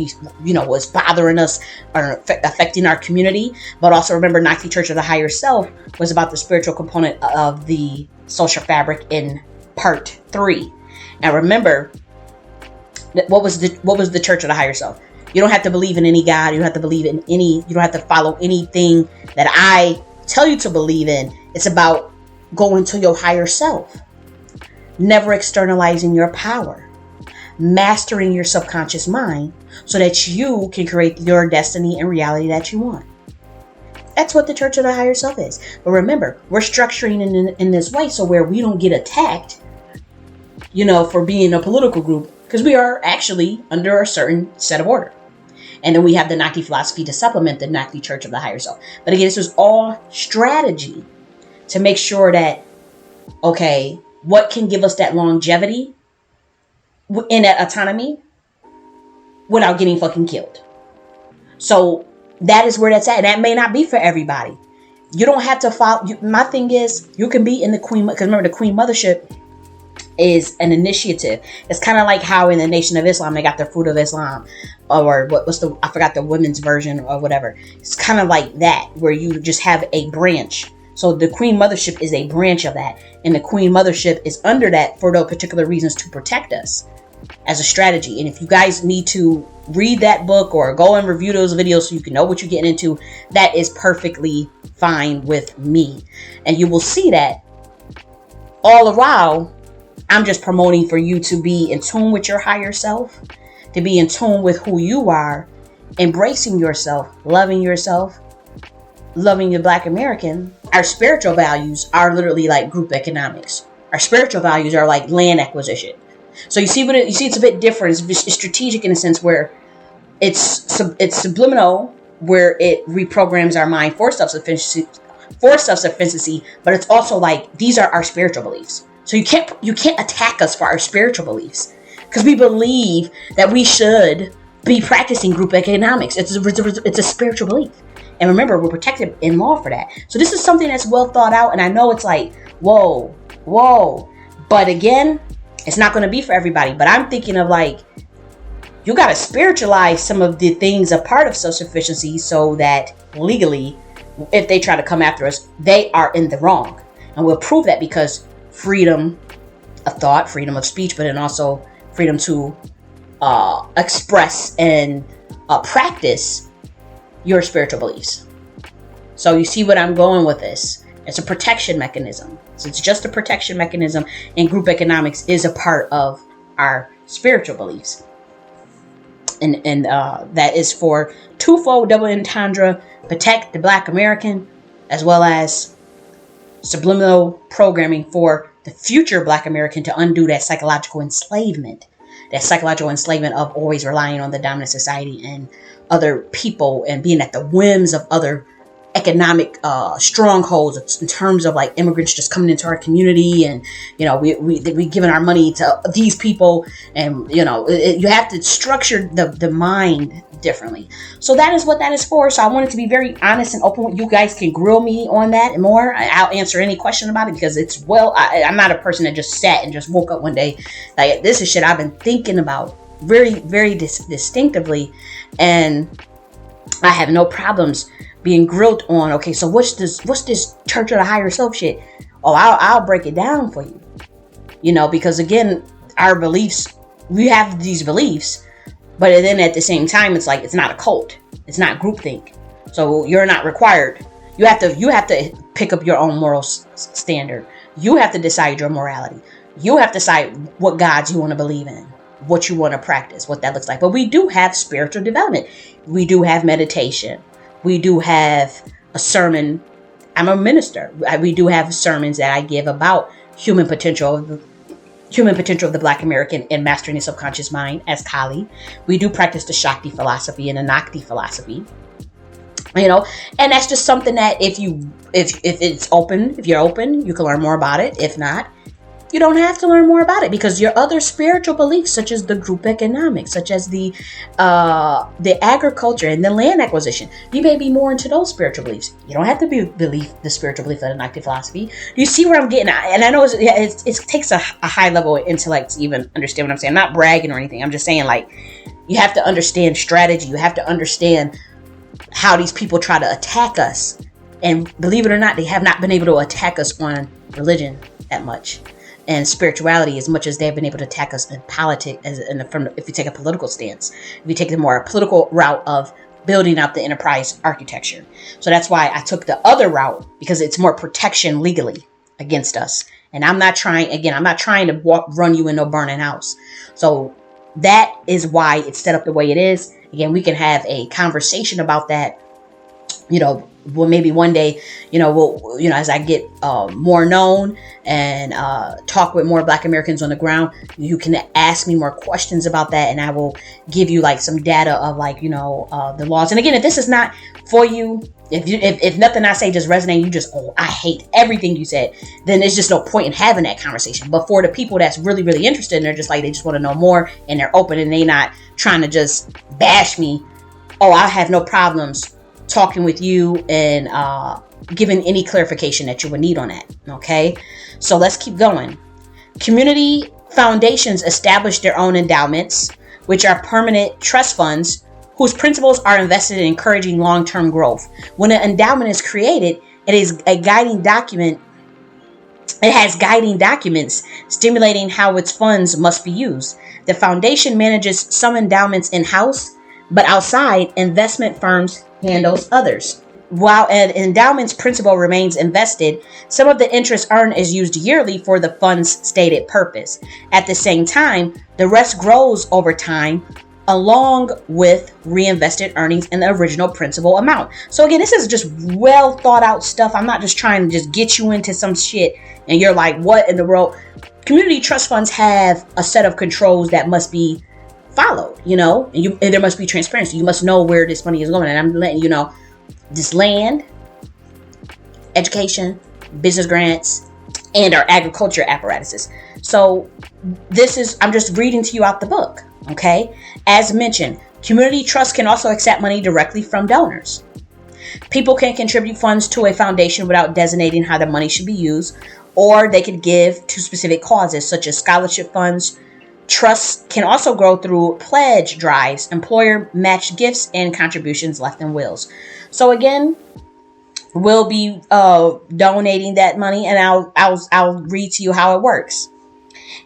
what's bothering us or affecting our community. But also remember, Naki Church of the Higher Self was about the spiritual component of the social fabric in part 3. And remember, what was the Church of the Higher Self? You don't have to believe in any God. You don't have to believe in you don't have to follow anything that I tell you to believe in. It's about going to your higher self. Never externalizing your power, mastering your subconscious mind so that you can create your destiny and reality that you want. That's what the Church of the Higher Self is. But remember, we're structuring in this way so where we don't get attacked, for being a political group, because we are actually under a certain set of order. And then we have the Nakti philosophy to supplement the Nakti Church of the Higher Self. But again, this is all strategy to make sure that, okay, what can give us that longevity in that autonomy without getting fucking killed. So that is where that's at. And that may not be for everybody. You don't have to follow. My thing is, you can be in the Queen, because remember, the Queen Mothership is an initiative. It's kind of like how in the Nation of Islam, they got their Fruit of Islam, or I forgot the women's version or whatever. It's kind of like that, where you just have a branch. So the Queen Mothership is a branch of that. And the Queen Mothership is under that for those particular reasons to protect us as a strategy. And if you guys need to read that book or go and review those videos so you can know what you're getting into, that is perfectly fine with me. And you will see that all the while, I'm just promoting for you to be in tune with your higher self, to be in tune with who you are, embracing yourself, loving the Black American. Our spiritual values are literally like group economics. Our spiritual values are like land acquisition. So you see it's a bit different. It's strategic in a sense where it's subliminal, where it reprograms our mind for self-sufficiency, but it's also like these are our spiritual beliefs. So you can't attack us for our spiritual beliefs, because we believe that we should be practicing group economics. It's a spiritual belief. And remember, we're protected in law for that. So this is something that's well thought out. And I know it's like, whoa. But again, it's not going to be for everybody. But I'm thinking of like, you got to spiritualize some of the things a part of self-sufficiency so that legally, if they try to come after us, they are in the wrong. And we'll prove that because freedom of thought, freedom of speech, but then also freedom to express and practice your spiritual beliefs. So you see what I'm going with this. It's a protection mechanism. So it's just a protection mechanism, and group economics is a part of our spiritual beliefs. And that is for twofold double entendre: protect the Black American, as well as subliminal programming for the future Black American to undo that psychological enslavement. That psychological enslavement of always relying on the dominant society and other people and being at the whims of other economic strongholds in terms of like immigrants just coming into our community, and we giving our money to these people, and you have to structure the mind differently. So that is what that is for. So I wanted to be very honest and open. You guys can grill me on that and more. I'll answer any question about it, because it's I'm not a person that just sat and just woke up one day. Like, this is shit I've been thinking about very, very distinctively, and I have no problems being grilled on. Okay, so what's this Church of the Higher Self shit? Oh, I'll break it down for you. Because again, our beliefs, we have these beliefs, but then at the same time, it's like, it's not a cult, it's not groupthink. So you're not required. You have to pick up your own moral standard. You have to decide your morality. You have to decide what gods you want to believe in, what you want to practice, what that looks like. But we do have spiritual development. We do have meditation. We do have a sermon. I'm a minister. We do have sermons that I give about human potential of the Black American and mastering the subconscious mind as Kali. We do practice the Shakti philosophy and the Nakti philosophy. And that's just something that if it's open, if you're open, you can learn more about it. If not, you don't have to learn more about it, because your other spiritual beliefs, such as the group economics, such as the agriculture and the land acquisition, you may be more into those spiritual beliefs. You don't have to believe the spiritual belief of the Nakti philosophy. Do you see where I'm getting at? And I know it takes a high level of intellect to even understand what I'm saying. I'm not bragging or anything. I'm just saying, like, you have to understand strategy. You have to understand how these people try to attack us. And believe it or not, they have not been able to attack us on religion that much, and spirituality as much as they've been able to attack us in politics. If you take a political stance, if you take the more political route of building out the enterprise architecture. So that's why I took the other route, because it's more protection legally against us. And I'm not trying to run you in no burning house. So that is why it's set up the way it is. Again, we can have a conversation about that, well, maybe one day, as I get more known and talk with more Black Americans on the ground, you can ask me more questions about that, and I will give you like some data of like, the laws. And again, if this is not for you, if nothing I say just resonates, you just, I hate everything you said, then there's just no point in having that conversation. But for the people that's really, really interested, and they're just like, they just want to know more, and they're open, and they not trying to just bash me, I have no problems talking with you and giving any clarification that you would need on that. Okay, so let's keep going. Community foundations establish their own endowments, which are permanent trust funds whose principles are invested in encouraging long-term growth. When an endowment is created, it is a guiding document. It has guiding documents stimulating how its funds must be used. The foundation manages some endowments in-house, but outside, investment firms handles others. While an endowment's principal remains invested, some of the interest earned is used yearly for the fund's stated purpose. At the same time, the rest grows over time along with reinvested earnings and the original principal amount. So again, this is just well thought out stuff. I'm not just trying to just get you into some shit and you're like, what in the world? Community trust funds have a set of controls that must be followed, and there must be transparency. You must know where this money is going. And I'm letting you know, this land, education, business grants, and our agriculture apparatuses. So I'm just reading to you out the book. Okay. As mentioned, community trusts can also accept money directly from donors. People can contribute funds to a foundation without designating how the money should be used, or they could give to specific causes such as scholarship funds. Trusts can also grow through pledge drives, employer matched gifts, and contributions left in wills. So again, we'll be donating that money, and I'll read to you how it works.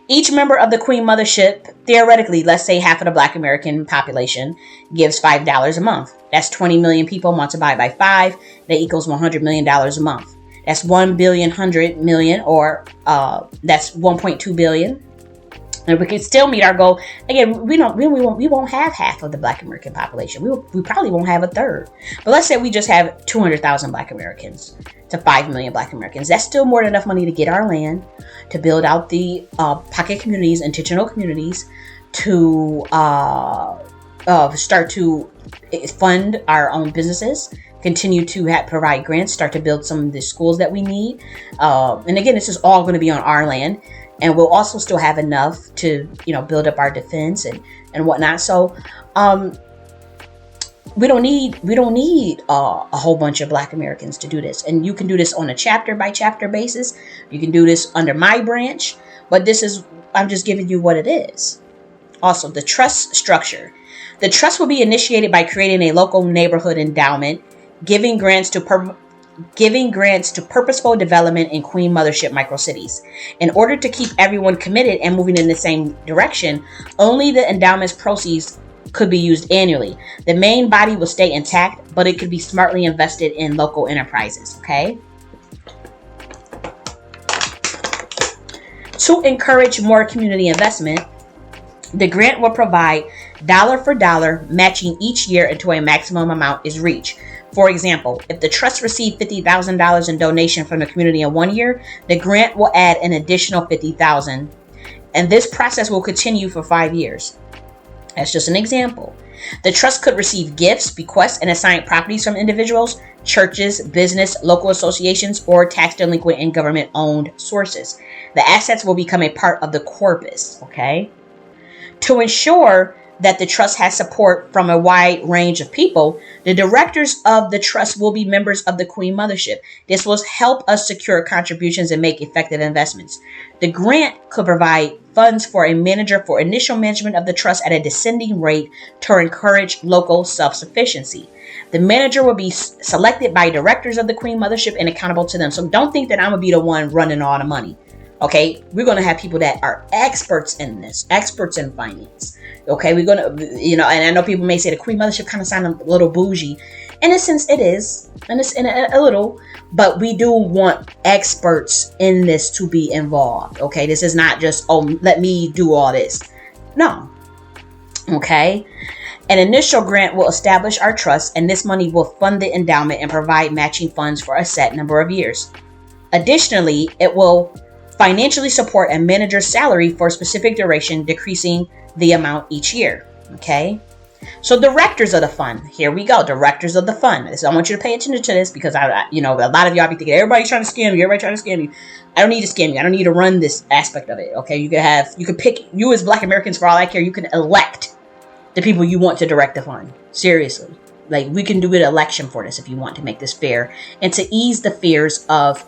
Each member of the Queen Mothership, theoretically, let's say half of the Black American population, gives $5 a month. That's 20 million people multiplied by 5. That equals $100 million a month. That's 1 billion, 100 million, or that's 1.2 billion. And we can still meet our goal. Again, we won't have half of the Black American population. We probably won't have a third. But let's say we just have 200,000 Black Americans to 5 million Black Americans. That's still more than enough money to get our land, to build out the pocket communities, intentional communities, to start to fund our own businesses, continue to provide grants, start to build some of the schools that we need. And again, this is all going to be on our land. And we'll also still have enough to, build up our defense and whatnot. So we don't need a whole bunch of Black Americans to do this. And you can do this on a chapter by chapter basis. You can do this under my branch. But I'm just giving you what it is. Also, the trust structure. The trust will be initiated by creating a local neighborhood endowment, giving grants to purposeful development in Queen Mothership microcities. In order to keep everyone committed and moving in the same direction, only the endowment's proceeds could be used annually. The main body will stay intact, but it could be smartly invested in local enterprises. Okay? To encourage more community investment, the grant will provide dollar for dollar matching each year until a maximum amount is reached. For example, if the trust received $50,000 in donation from the community in 1 year, the grant will add an additional $50,000, and this process will continue for 5 years. That's just an example. The trust could receive gifts, bequests, and assign properties from individuals, churches, business, local associations, or tax delinquent and government-owned sources. The assets will become a part of the corpus, okay? To ensure that the trust has support from a wide range of people, the directors of the trust will be members of the Queen Mothership. This will help us secure contributions and make effective investments. The grant could provide funds for a manager for initial management of the trust at a descending rate to encourage local self-sufficiency. The manager will be selected by directors of the Queen Mothership and accountable to them. So don't think that I'm going to be the one running all the money. Okay, we're going to have people that are experts in this, experts in finance. Okay, we're going to, and I know people may say the Queen Mothership kind of sound a little bougie. In a sense, it is, and it's in a little, but we do want experts in this to be involved. Okay, this is not just, let me do all this. No. Okay. An initial grant will establish our trust, and this money will fund the endowment and provide matching funds for a set number of years. Additionally, it will financially support a manager's salary for a specific duration, decreasing the amount each year. Okay? So directors of the fund, here we go, directors of the fund. So I want you to pay attention to this because a lot of y'all be thinking everybody's trying to scam you. I don't need to scam you. I don't need to run this aspect of it. Okay, you could pick, you as Black Americans, for all I care, you can elect the people you want to direct the fund. Seriously, like we can do an election for this if you want to make this fair and to ease the fears of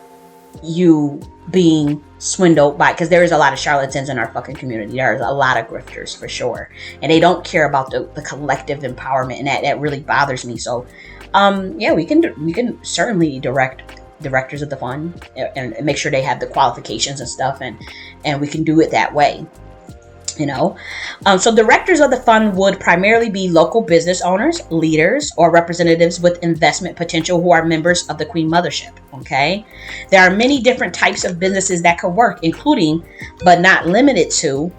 you being swindled by, because there is a lot of charlatans in our fucking community. There's a lot of grifters for sure, and they don't care about the collective empowerment, and that really bothers me. So we can certainly direct directors of the fund and make sure they have the qualifications and stuff, and we can do it that way. So directors of the fund would primarily be local business owners, leaders, or representatives with investment potential who are members of the Queen Mothership. Okay, there are many different types of businesses that could work, including but not limited to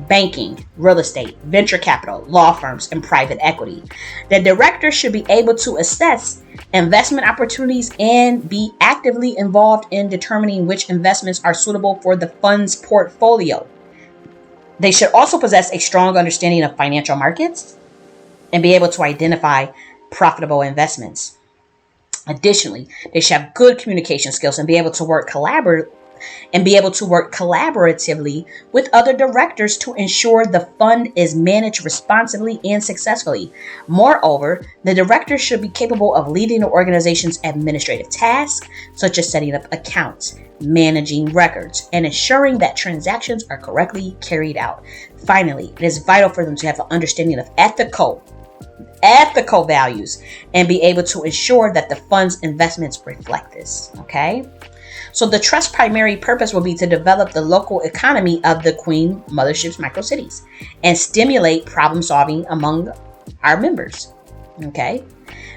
banking, real estate, venture capital, law firms, and private equity. The director should be able to assess investment opportunities and be actively involved in determining which investments are suitable for the fund's portfolio. They should also possess a strong understanding of financial markets and be able to identify profitable investments. Additionally, they should have good communication skills and be able to work collaboratively with other directors to ensure the fund is managed responsibly and successfully. Moreover, the director should be capable of leading the organization's administrative tasks, such as setting up accounts, managing records, and ensuring that transactions are correctly carried out. Finally, it is vital for them to have an understanding of ethical values and be able to ensure that the fund's investments reflect this. Okay? So the trust's primary purpose will be to develop the local economy of the Queen Mothership's microcities and stimulate problem solving among our members. Okay?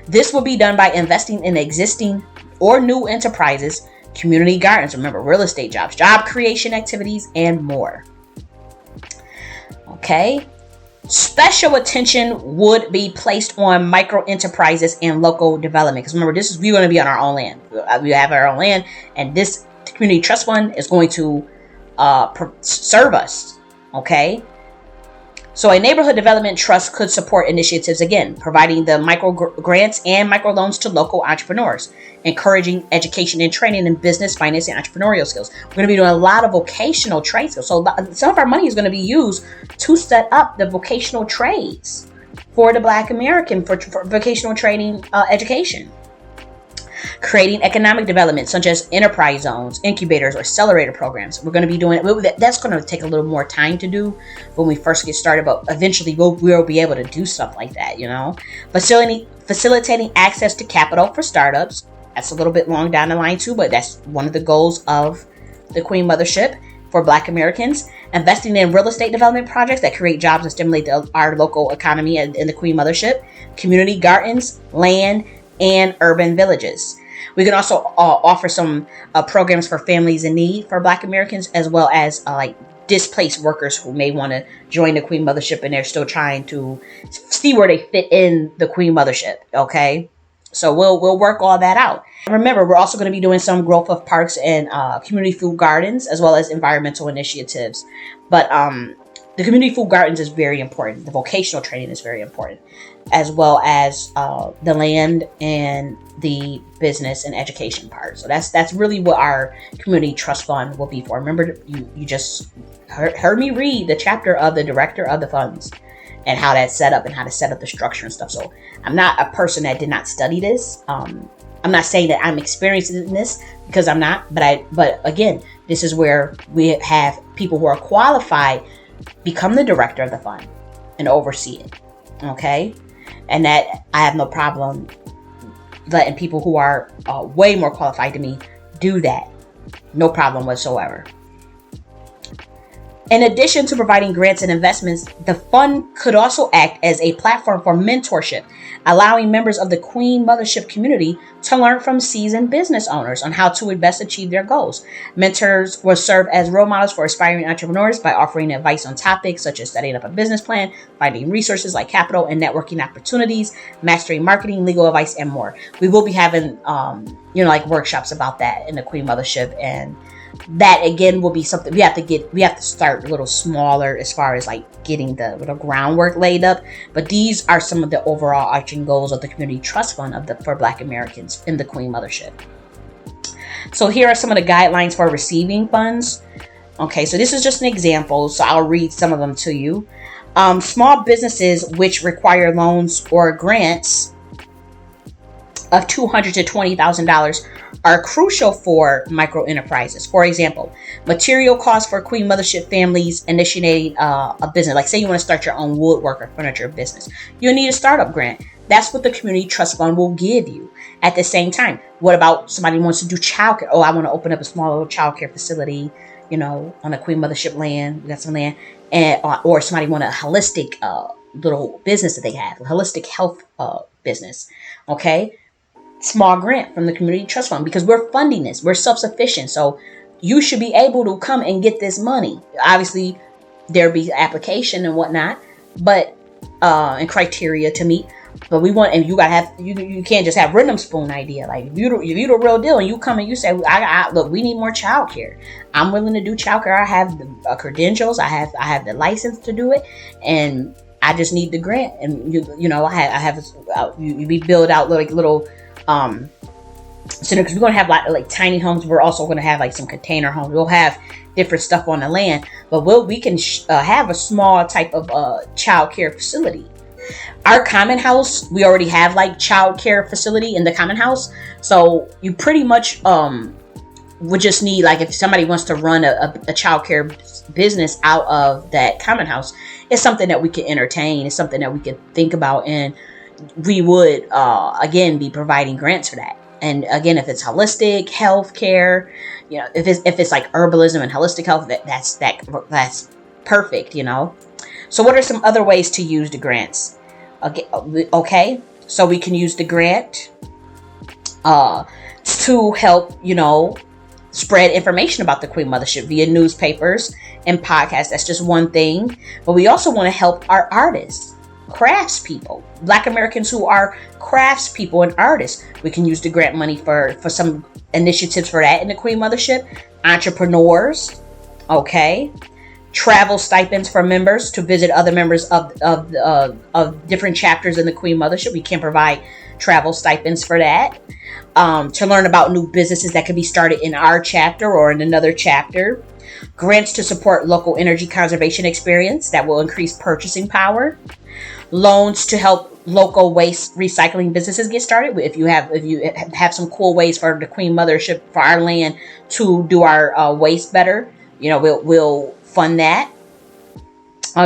This will be done by investing in existing or new enterprises, community gardens, remember, real estate jobs, job creation activities, and more. Okay? Special attention would be placed on micro enterprises and local development. Because remember, we're going to be on our own land. We have our own land, and this community trust fund is going to serve us. Okay. So a neighborhood development trust could support initiatives, again, providing the micro grants and micro loans to local entrepreneurs, encouraging education and training in business, finance, and entrepreneurial skills. We're going to be doing a lot of vocational trade skills. So some of our money is going to be used to set up the vocational trades for the Black American for vocational training education. Creating economic development such as enterprise zones, incubators, or accelerator programs. We're going to be doing it. That's going to take a little more time to do when we first get started, but eventually we'll be able to do stuff like that, Facilitating access to capital for startups. That's a little bit long down the line too, but that's one of the goals of the Queen Mothership for Black Americans. Investing in real estate development projects that create jobs and stimulate our local economy in the Queen Mothership. Community gardens, land, and urban villages. We can also offer some programs for families in need for Black Americans, as well as displaced workers who may want to join the Queen Mothership and they're still trying to see where they fit in the Queen Mothership. Okay, so we'll work all that out. And remember, we're also going to be doing some growth of parks and community food gardens, as well as environmental initiatives. But the community food gardens is very important. The vocational training is very important, as well as the land and the business and education part. So that's really what our community trust fund will be for. Remember, you just heard me read the chapter of the director of the funds and how that's set up and how to set up the structure and stuff. So I'm not a person that did not study this. I'm not saying that I'm experiencing this, because I'm not. But again, this is where we have people who are qualified become the director of the fund and oversee it. Okay? And that I have no problem letting people who are way more qualified than me do that. No problem whatsoever. In addition to providing grants and investments, the fund could also act as a platform for mentorship, allowing members of the Queen Mothership community to learn from seasoned business owners on how to best achieve their goals. Mentors will serve as role models for aspiring entrepreneurs by offering advice on topics such as setting up a business plan, finding resources like capital and networking opportunities, mastering marketing, legal advice, and more. We will be having, like workshops about that in the Queen Mothership, and that again will be something we have to start a little smaller as far as like getting the groundwork laid up. But these are some of the overall arching goals of the Community Trust Fund for Black Americans in the Queen Mothership. So here are some of the guidelines for receiving funds. Okay, so this is just an example, so I'll read some of them to you. Small businesses which require loans or grants of $200,000 to $20,000 are crucial for micro enterprises. For example, material costs for Queen Mothership families initiating a business. Like say you want to start your own woodwork or furniture business. You'll need a startup grant. That's what the Community Trust Fund will give you. At the same time, what about somebody who wants to do childcare? Oh, I want to open up a small little childcare facility, on a Queen Mothership land. We got some land. Or somebody want a holistic little business that they have, a holistic health business. Okay. Small grant from the Community Trust Fund, because we're funding this. We're self-sufficient. So you should be able to come and get this money. Obviously, there'll be application and whatnot, but and criteria to meet. But we want, and you gotta have, you can't just have rhythm spoon idea. Like if you the real deal and you come and you say, look, we need more childcare. I'm willing to do childcare. I have the credentials. I have the license to do it, and I just need the grant. And we build out little. So because we're going to have like tiny homes, we're also going to have like some container homes. We'll have different stuff on the land, but we can have a small type of child care facility. Our common house, we already have like child care facility in the common house. So you pretty much would just need, like if somebody wants to run a child care business out of that common house, it's something that we can entertain. It's something that we can think about, and we would again be providing grants for that. And again, if it's holistic health care, if it's like herbalism and holistic health, that's perfect. So what are some other ways to use the grants? Okay, so we can use the grant to help spread information about the Queen Mothership via newspapers and podcasts. That's just one thing. But we also want to help our artists, craftspeople, Black Americans who are craftspeople and artists. We can use the grant money for some initiatives for that in the Queen Mothership. Entrepreneurs, okay. Travel stipends for members to visit other members of different chapters in the Queen Mothership. We can provide travel stipends for that. To learn about new businesses that can be started in our chapter or in another chapter. Grants to support local energy conservation experience that will increase purchasing power. Loans to help local waste recycling businesses get started. If you have some cool ways for the Queen Mothership, for our land to do our waste better, we'll fund that.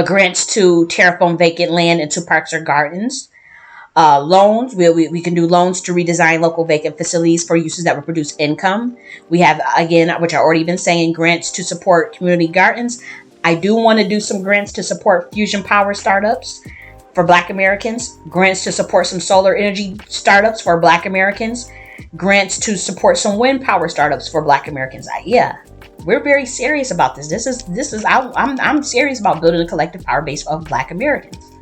Grants to terraform vacant land into parks or gardens. Loans, we can do loans to redesign local vacant facilities for uses that will produce income. We have, again, which I've already been saying, grants to support community gardens. I do want to do some grants to support fusion power startups for Black Americans. Grants to support some solar energy startups for Black Americans. Grants to support some wind power startups for Black Americans. We're very serious about this. I'm serious about building a collective power base of Black Americans.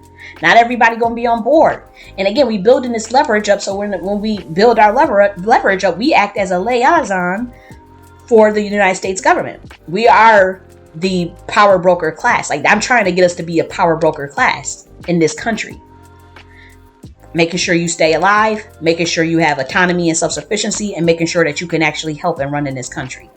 Not everybody gonna be on board. And again, we building this leverage up. So when we build our leverage up, we act as a liaison for the United States government. We are the power broker class. Like, I'm trying to get us to be a power broker class in this country. Making sure you stay alive, making sure you have autonomy and self-sufficiency, and making sure that you can actually help and run in this country.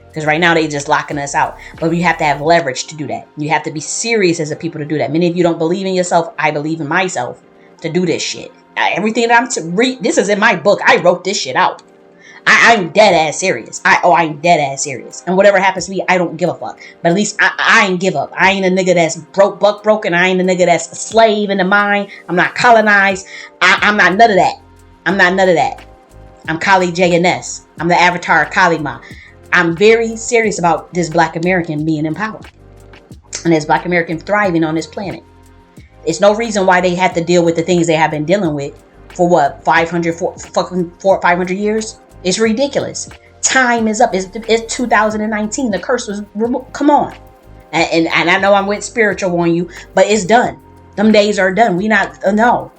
Because right now they just locking us out. But you have to have leverage to do that. You have to be serious as a people to do that. Many of you don't believe in yourself. I believe in myself to do this shit. Everything that I'm to read, this is in my book. I wrote this shit out. I'm dead ass serious. I'm dead ass serious. And whatever happens to me, I don't give a fuck. But at least I ain't give up. I ain't a nigga that's broken. I ain't a nigga that's a slave in the mind. I'm not colonized. I'm not none of that. I'm Kali J.N.S. I'm the avatar of Kali Ma. I'm very serious about this Black American being in power. And there's Black Americans thriving on this planet. It's no reason why they have to deal with the things they have been dealing with for what, 500 years? It's ridiculous. Time is up. It's 2019. The curse was removed. Come on. And I know I went spiritual on you, but it's done. Them days are done. No.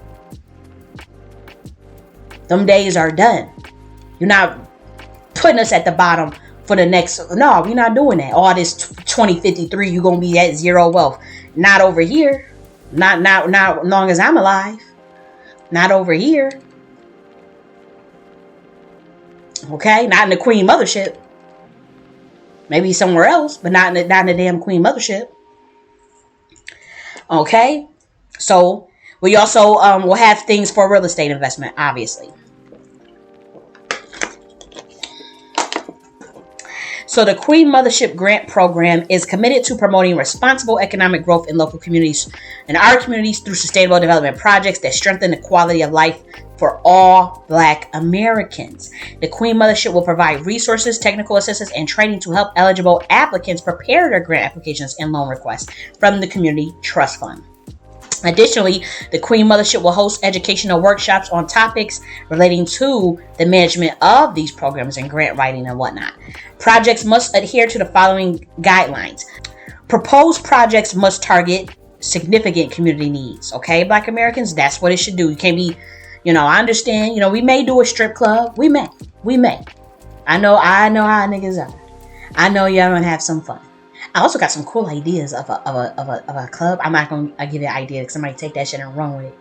Them days are done. You're not putting us at the bottom for the next. No, we're not doing that. All this 2053, you're going to be at zero wealth. Not over here. Not long as I'm alive. Not over here. Okay? Not in the Queen Mothership. Maybe somewhere else, but not in the damn Queen Mothership. Okay? So, we also will have things for real estate investment, obviously. So the Queen Mothership Grant Program is committed to promoting responsible economic growth in local communities and our communities through sustainable development projects that strengthen the quality of life for all Black Americans. The Queen Mothership will provide resources, technical assistance, and training to help eligible applicants prepare their grant applications and loan requests from the Community Trust Fund. Additionally, the Queen Mothership will host educational workshops on topics relating to the management of these programs and grant writing and whatnot. Projects must adhere to the following guidelines. Proposed projects must target significant community needs. Okay, Black Americans, that's what it should do. You can't be, I understand, we may do a strip club. We may. I know how niggas are. I know y'all gonna have some fun. I also got some cool ideas of a club. I'm not going to give you an idea because somebody take that shit and run with it,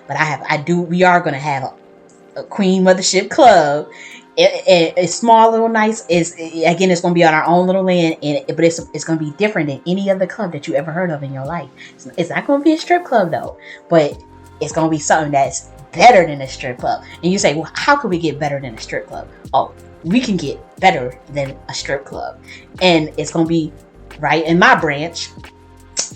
But we are going to have a Queen Mothership club. It's small, little nice. It's going to be on our own little land, but it's going to be different than any other club that you ever heard of in your life. It's not going to be a strip club though, but it's going to be something that's better than a strip club. And you say, well, how could we get better than a strip club? Oh, we can get better than a strip club. And it's going to be right in my branch.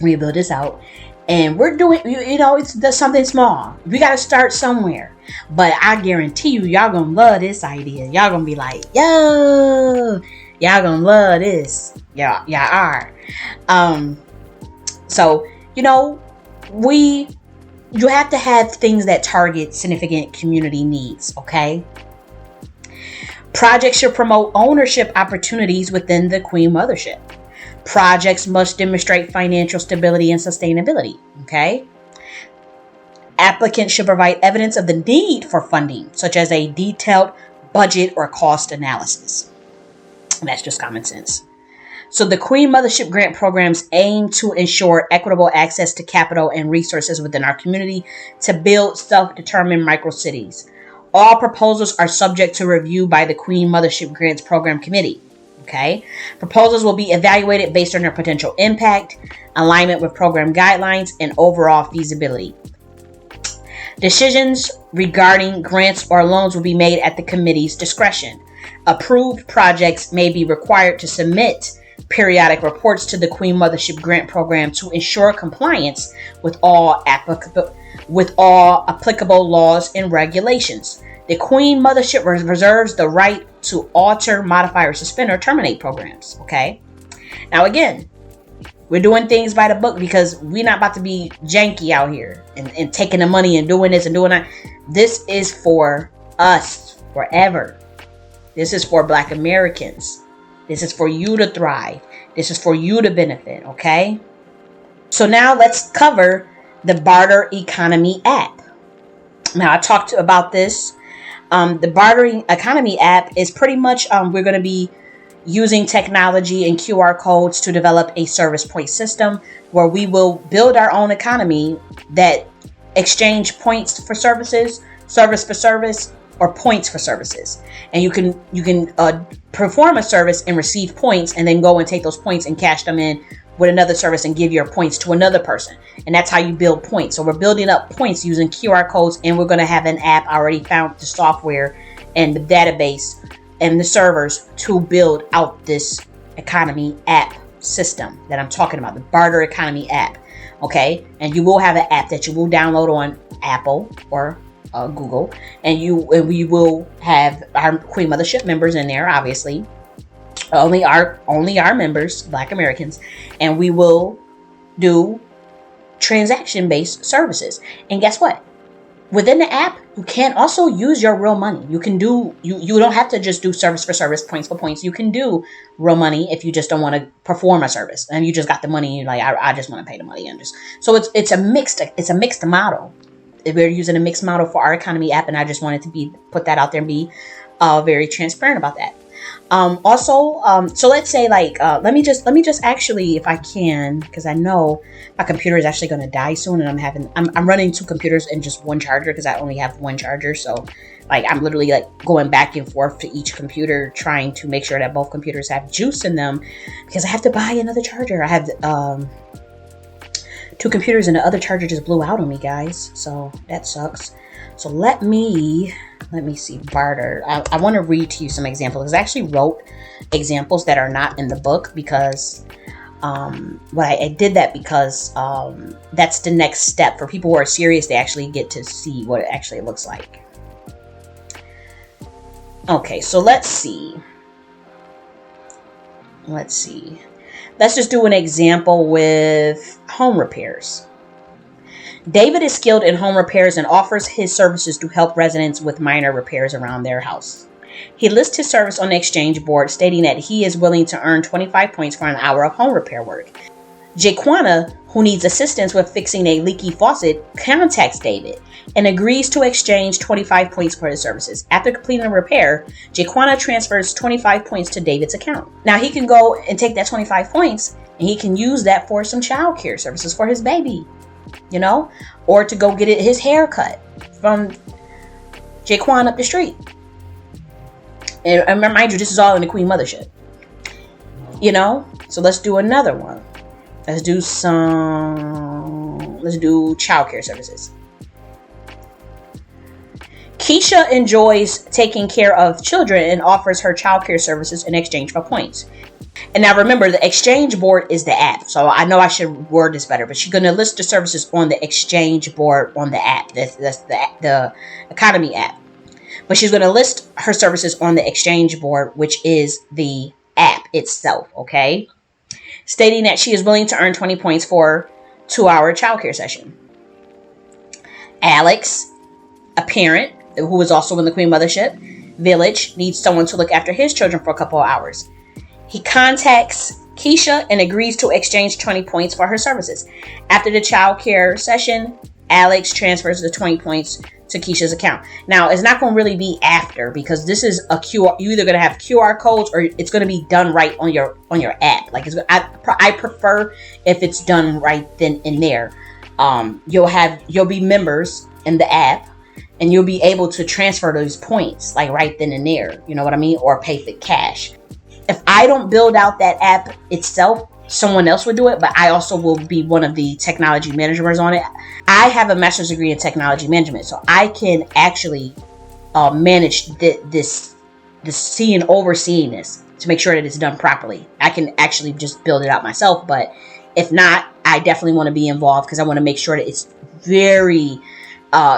We build this out. And we're doing, it's something small. We got to start somewhere. But I guarantee you, y'all going to love this idea. Y'all going to be like, yo, y'all going to love this. Y'all are. So, you have to have things that target significant community needs, okay? Projects should promote ownership opportunities within the Queen Mothership. Projects must demonstrate financial stability and sustainability, okay? Applicants should provide evidence of the need for funding, such as a detailed budget or cost analysis. And that's just common sense. So the Queen Mothership Grant Programs aim to ensure equitable access to capital and resources within our community to build self-determined micro-cities. All proposals are subject to review by the Queen Mothership Grants Program Committee. Okay. Proposals will be evaluated based on their potential impact, alignment with program guidelines, and overall feasibility. Decisions regarding grants or loans will be made at the committee's discretion. Approved projects may be required to submit periodic reports to the Queen Mothership Grant Program to ensure compliance with all applicable laws and regulations. The Queen Mothership reserves the right to alter, modify, or suspend or terminate programs. Okay. Now again, we're doing things by the book because we're not about to be janky out here and taking the money and doing this and doing that. This is for us forever. This is for Black Americans. This is for you to thrive. This is for you to benefit. Okay. So now let's cover the Barter Economy app. Now I talked about this. The Bartering Economy app is pretty much, we're going to be using technology and QR codes to develop a service point system where we will build our own economy that exchange points for services, service for service, or points for services. And you can perform a service and receive points and then go and take those points and cash them in with another service and give your points to another person. And that's how you build points. So we're building up points using QR codes, and we're going to have an app. I already found the software and the database and the servers to build out this economy app system that I'm talking about, the Barter Economy app. Okay. And you will have an app that you will download on Apple or Google, and we will have our Queen Mothership members in there, obviously. Only our members, Black Americans, and we will do transaction-based services. And guess what? Within the app, you can also use your real money. You can do, you don't have to just do service for service, points for points. You can do real money if you just don't want to perform a service and you just got the money and you're like, I just want to pay the money and just. So it's a mixed model. We're using a mixed model for our economy app, and I just wanted to put that out there and be very transparent about that. So let's say let me just actually, if I can, because I know my computer is actually going to die soon, and I'm running 2 computers and just 1 charger because I only have 1 charger. So like I'm literally like going back and forth to each computer, trying to make sure that both computers have juice in them, because I have to buy another charger. I have 2 computers and the other charger just blew out on me, guys. So that sucks. So let me see, barter. I want to read to you some examples. I actually wrote examples that are not in the book because I did that because that's the next step. For people who are serious, they actually get to see what it actually looks like. Okay, so let's see. Let's just do an example with home repairs. David is skilled in home repairs and offers his services to help residents with minor repairs around their house. He lists his service on the exchange board, stating that he is willing to earn 25 points for an hour of home repair work. Jaquana, who needs assistance with fixing a leaky faucet, contacts David and agrees to exchange 25 points for his services. After completing the repair, Jaquana transfers 25 points to David's account. Now he can go and take that 25 points and he can use that for some child care services for his baby, or to go get his hair cut from Jaquan up the street. And remind you, this is all in the Queen Mothership. So let's do another one. Let's do child care services. Keisha enjoys taking care of children and offers her child care services in exchange for points. And now remember, the exchange board is the app. So I know I should word this better, but she's going to list the services on the exchange board on the app. That's the economy app. But she's going to list her services on the exchange board, which is the app itself, okay? Stating that she is willing to earn 20 points for 2-hour childcare session. Alex, a parent who is also in the Queen Mothership village, needs someone to look after his children for a couple of hours. He contacts Keisha and agrees to exchange 20 points for her services. After the child care session, Alex transfers the 20 points to Keisha's account. Now, it's not going to really be after, because this is a QR. You're either going to have QR codes or it's going to be done right on your app. Like I prefer if it's done right then and there. You'll be members in the app, and you'll be able to transfer those points like right then and there. You know what I mean? Or pay for cash. If I don't build out that app itself, someone else would do it, but I also will be one of the technology managers on it. I have a master's degree in technology management, so I can actually manage this overseeing this to make sure that it's done properly. I can actually just build it out myself, but if not, I definitely want to be involved because I want to make sure that it's very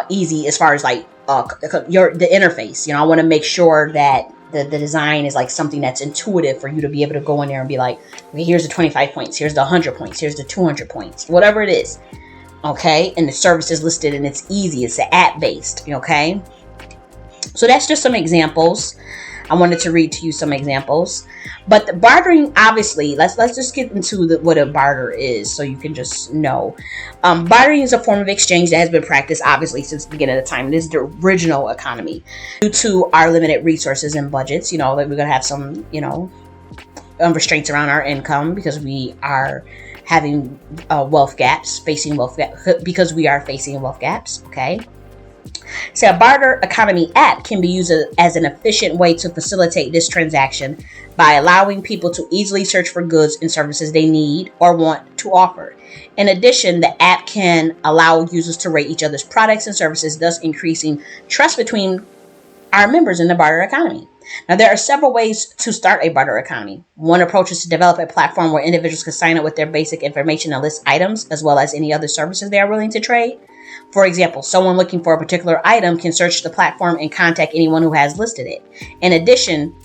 easy as far as like the interface. I want to make sure that the design is like something that's intuitive for you to be able to go in there and be like, okay, here's the 25 points, here's the 100 points, here's the 200 points, whatever it is. Okay. And the service is listed and it's easy. It's app based. Okay. So that's just some examples. I wanted to read to you some examples, but the bartering, obviously, let's just get into what a barter is so you can just know. Bartering is a form of exchange that has been practiced, obviously, since the beginning of the time. This is the original economy. Due to our limited resources and budgets, that we're going to have some, restraints around our income because we are having facing wealth gaps, okay? So a barter economy app can be used as an efficient way to facilitate this transaction by allowing people to easily search for goods and services they need or want to offer. In addition, the app can allow users to rate each other's products and services, thus increasing trust between our members in the barter economy. Now, there are several ways to start a barter economy. One approach is to develop a platform where individuals can sign up with their basic information and list items, as well as any other services they are willing to trade. For example, someone looking for a particular item can search the platform and contact anyone who has listed it. In addition,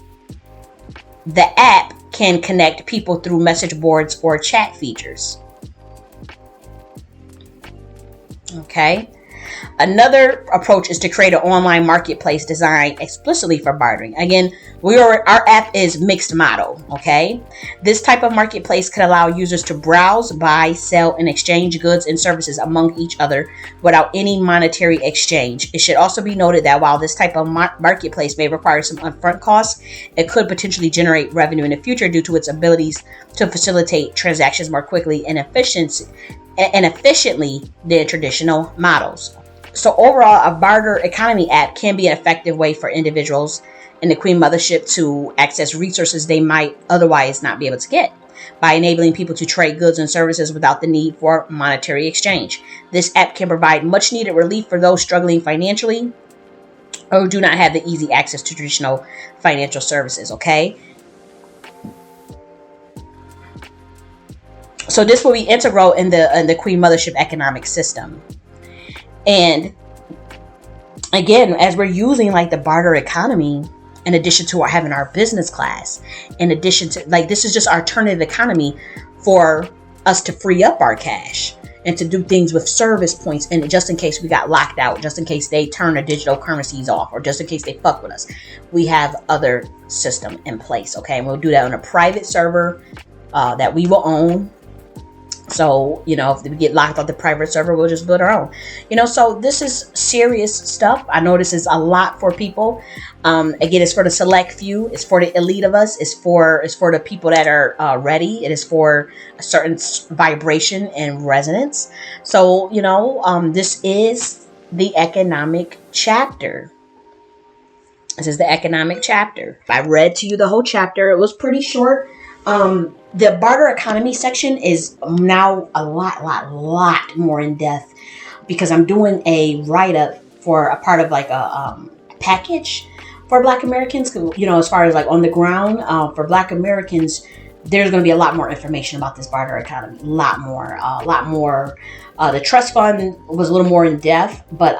the app can connect people through message boards or chat features. Okay. Another approach is to create an online marketplace designed explicitly for bartering. Again, our app is mixed model. Okay, this type of marketplace could allow users to browse, buy, sell, and exchange goods and services among each other without any monetary exchange. It should also be noted that while this type of marketplace may require some upfront costs, it could potentially generate revenue in the future due to its abilities to facilitate transactions more quickly and efficiently than traditional models. So overall, a barter economy app can be an effective way for individuals in the Queen Mothership to access resources they might otherwise not be able to get by enabling people to trade goods and services without the need for monetary exchange. This app can provide much needed relief for those struggling financially or do not have the easy access to traditional financial services. Okay. So this will be integral in the Queen Mothership economic system. And again, as we're using like the barter economy, in addition to having our business class, in addition to like, this is just our alternative economy for us to free up our cash and to do things with service points. And just in case we got locked out, just in case they turn the digital currencies off, or just in case they fuck with us, we have other system in place. Okay. And we'll do that on a private server that we will own. So, if we get locked on the private server, we'll just build our own. So this is serious stuff. I know this is a lot for people. Again, it's for the select few. It's for the elite of us. It's for the people that are ready. It is for a certain vibration and resonance. So, this is the economic chapter. This is the economic chapter. I read to you the whole chapter. It was pretty short. The barter economy section is now a lot more in depth because I'm doing a write-up for a part of like a package for Black Americans. As far as like on the ground for Black Americans, there's going to be a lot more information about this barter economy. A lot more. The trust fund was a little more in depth, but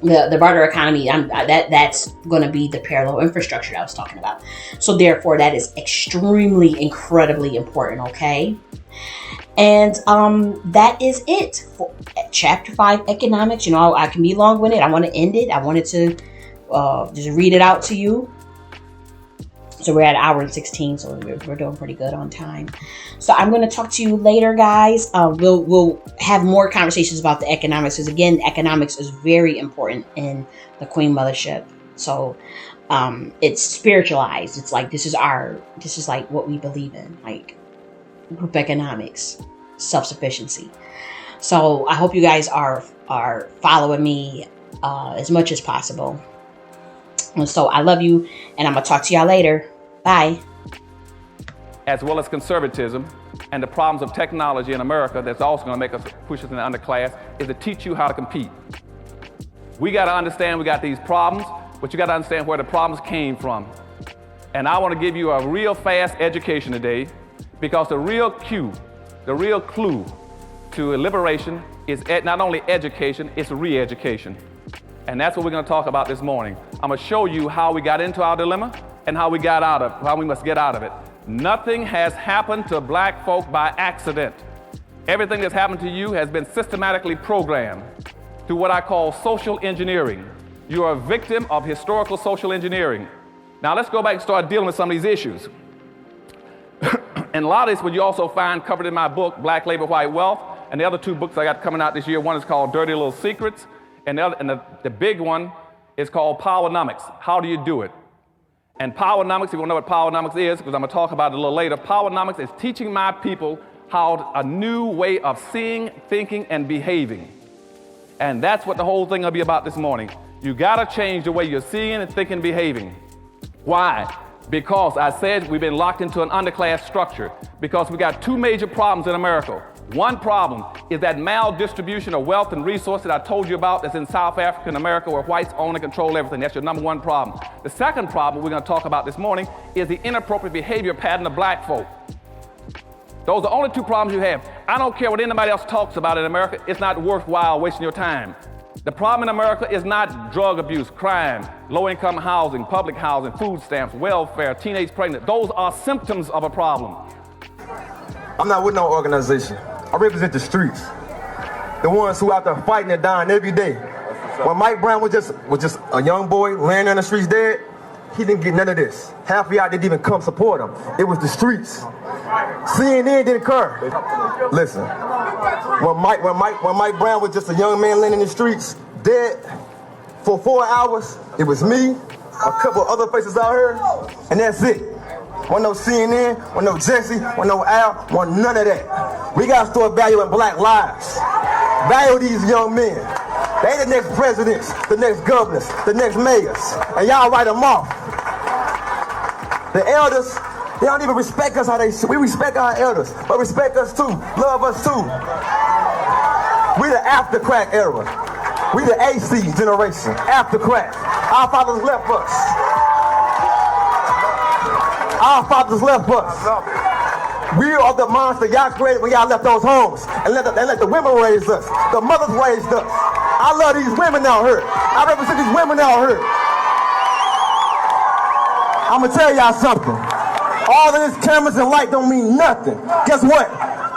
the barter economy, that's going to be the parallel infrastructure that I was talking about. So therefore, that is incredibly important. Okay. And that is it for chapter 5, economics. I can be long-winded. I want to end it. I wanted to just read it out to you. So we're at 1:16, so we're doing pretty good on time. So I'm going to talk to you later, guys. We'll have more conversations about the economics, because again, economics is very important in the Queen Mothership. So it's spiritualized. It's like this is like what we believe in, like group economics, self-sufficiency. So I hope you guys are following me as much as possible. And so I love you, and I'm going to talk to y'all later. Bye. As well as conservatism and the problems of technology in America that's also going to make us push us in the underclass is to teach you how to compete. We got to understand we got these problems, but you got to understand where the problems came from. And I want to give you a real fast education today, because the real clue to liberation is not only education, it's re-education. And that's what we're going to talk about this morning. I'm going to show you how we got into our dilemma and how we must get out of it. Nothing has happened to Black folk by accident. Everything that's happened to you has been systematically programmed through what I call social engineering. You are a victim of historical social engineering. Now let's go back and start dealing with some of these issues. And a lot of this would you also find covered in my book, Black Labor, White Wealth, and the other 2 books I got coming out this year. One is called Dirty Little Secrets, and the big one is called Powernomics. How do you do it? And Powernomics, if you want to know what Powernomics is, because I'm going to talk about it a little later, Powernomics is teaching my people a new way of seeing, thinking, and behaving. And that's what the whole thing will be about this morning. You got to change the way you're seeing and thinking and behaving. Why? Because I said we've been locked into an underclass structure, because we got 2 major problems in America. One problem is that maldistribution of wealth and resources that I told you about that's in South Africa and America, where whites own and control everything. That's your number 1 problem. The second problem we're going to talk about this morning is the inappropriate behavior pattern of Black folk. Those are the only 2 problems you have. I don't care what anybody else talks about in America. It's not worthwhile wasting your time. The problem in America is not drug abuse, crime, low-income housing, public housing, food stamps, welfare, teenage pregnant. Those are symptoms of a problem. I'm not with no organization. I represent the streets. The ones who out there fighting and dying every day. When Mike Brown was just a young boy laying on the streets dead, he didn't get none of this. Half of y'all didn't even come support him. It was the streets. CNN didn't care. Listen, when Mike Brown was just a young man laying in the streets, dead for 4 hours, it was me, a couple other faces out here, and that's it. Wasn't no CNN, wasn't no Jesse, wasn't no Al, wasn't none of that. We gotta start valuing black lives. Value these young men. They the next presidents, the next governors, the next mayors, and y'all write them off. The elders, they don't even respect us how they should. We respect our elders, but respect us too, love us too. We the after crack era. We the AC generation, after crack. Our fathers left us. Our fathers left us. We are the monster y'all created when y'all left those homes and let the women raise us. The mothers raised us. I love these women out here. I represent these women out here. I'm gonna tell y'all something. All of this cameras and light don't mean nothing. Guess what?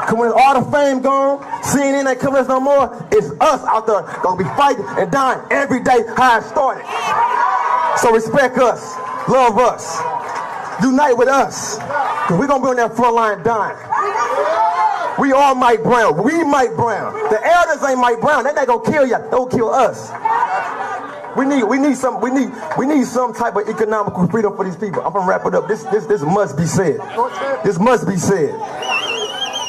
Cause when all the fame gone, CNN ain't covering us no more, it's us out there gonna be fighting and dying every day how it started. So respect us, love us, unite with us, cause we're gonna be on that front line dying. We are Mike Brown. We Mike Brown. The elders ain't Mike Brown. They not gonna kill you. They gonna kill us. We need some type of economical freedom for these people. I'm gonna wrap it up. This must be said. This must be said.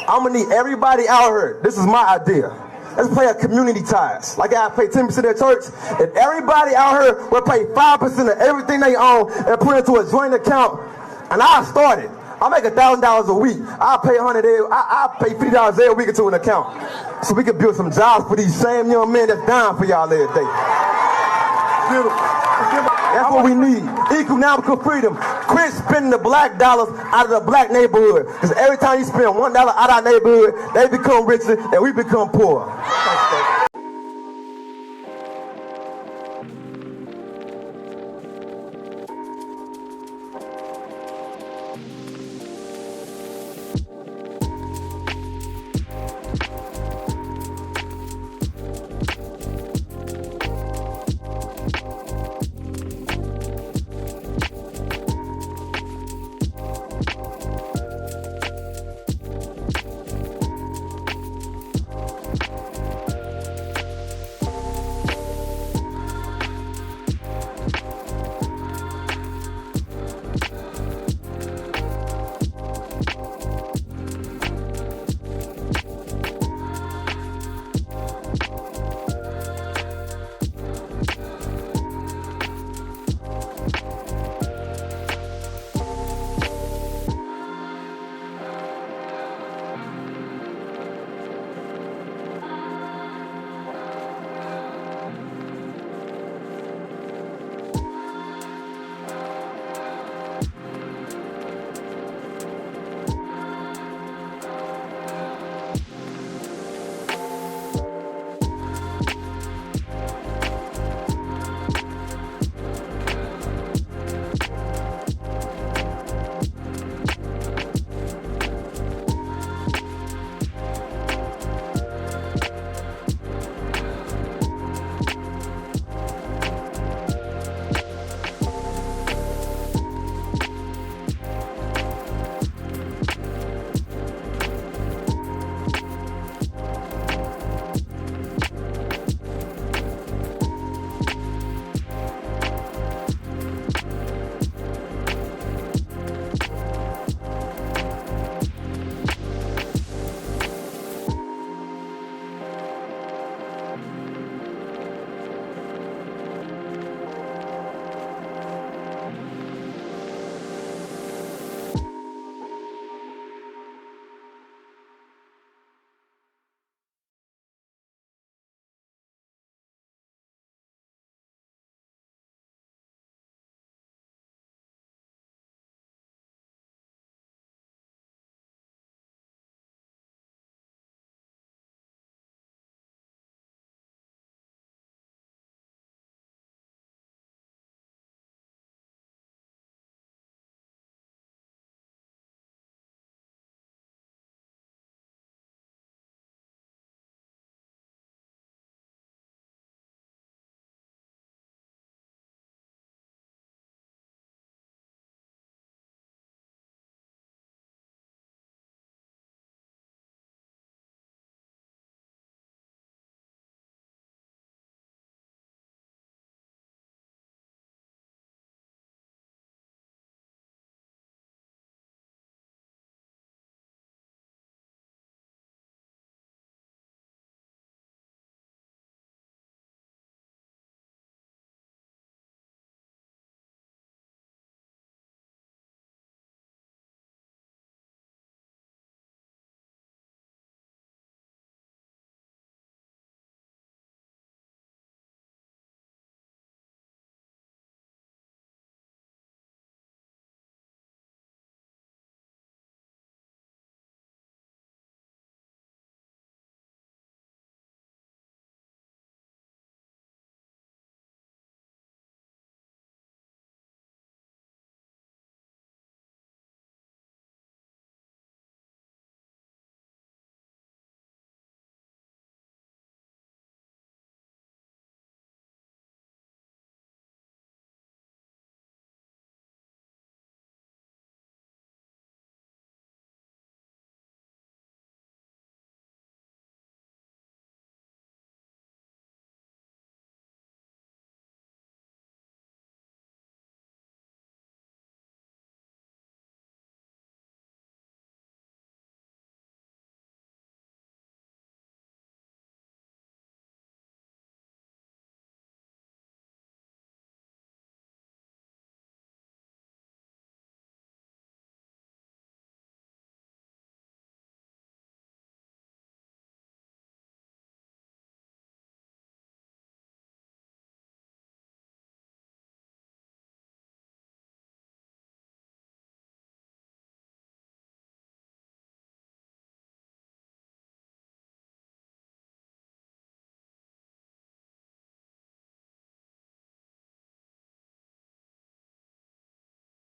I'm gonna need everybody out here. This is my idea. Let's play a community ties. Like I pay 10% of church. If everybody out here will pay 5% of everything they own and put it into a joint account, and I started. I make $1,000 a week. I pay $100. I pay $50 every week into an account, so we can build some jobs for these same young men that's dying for y'all every day. That's what we need. Economical freedom. Quit spending the black dollars out of the black neighborhood. Because every time you spend $1 out of our neighborhood, they become richer and we become poor.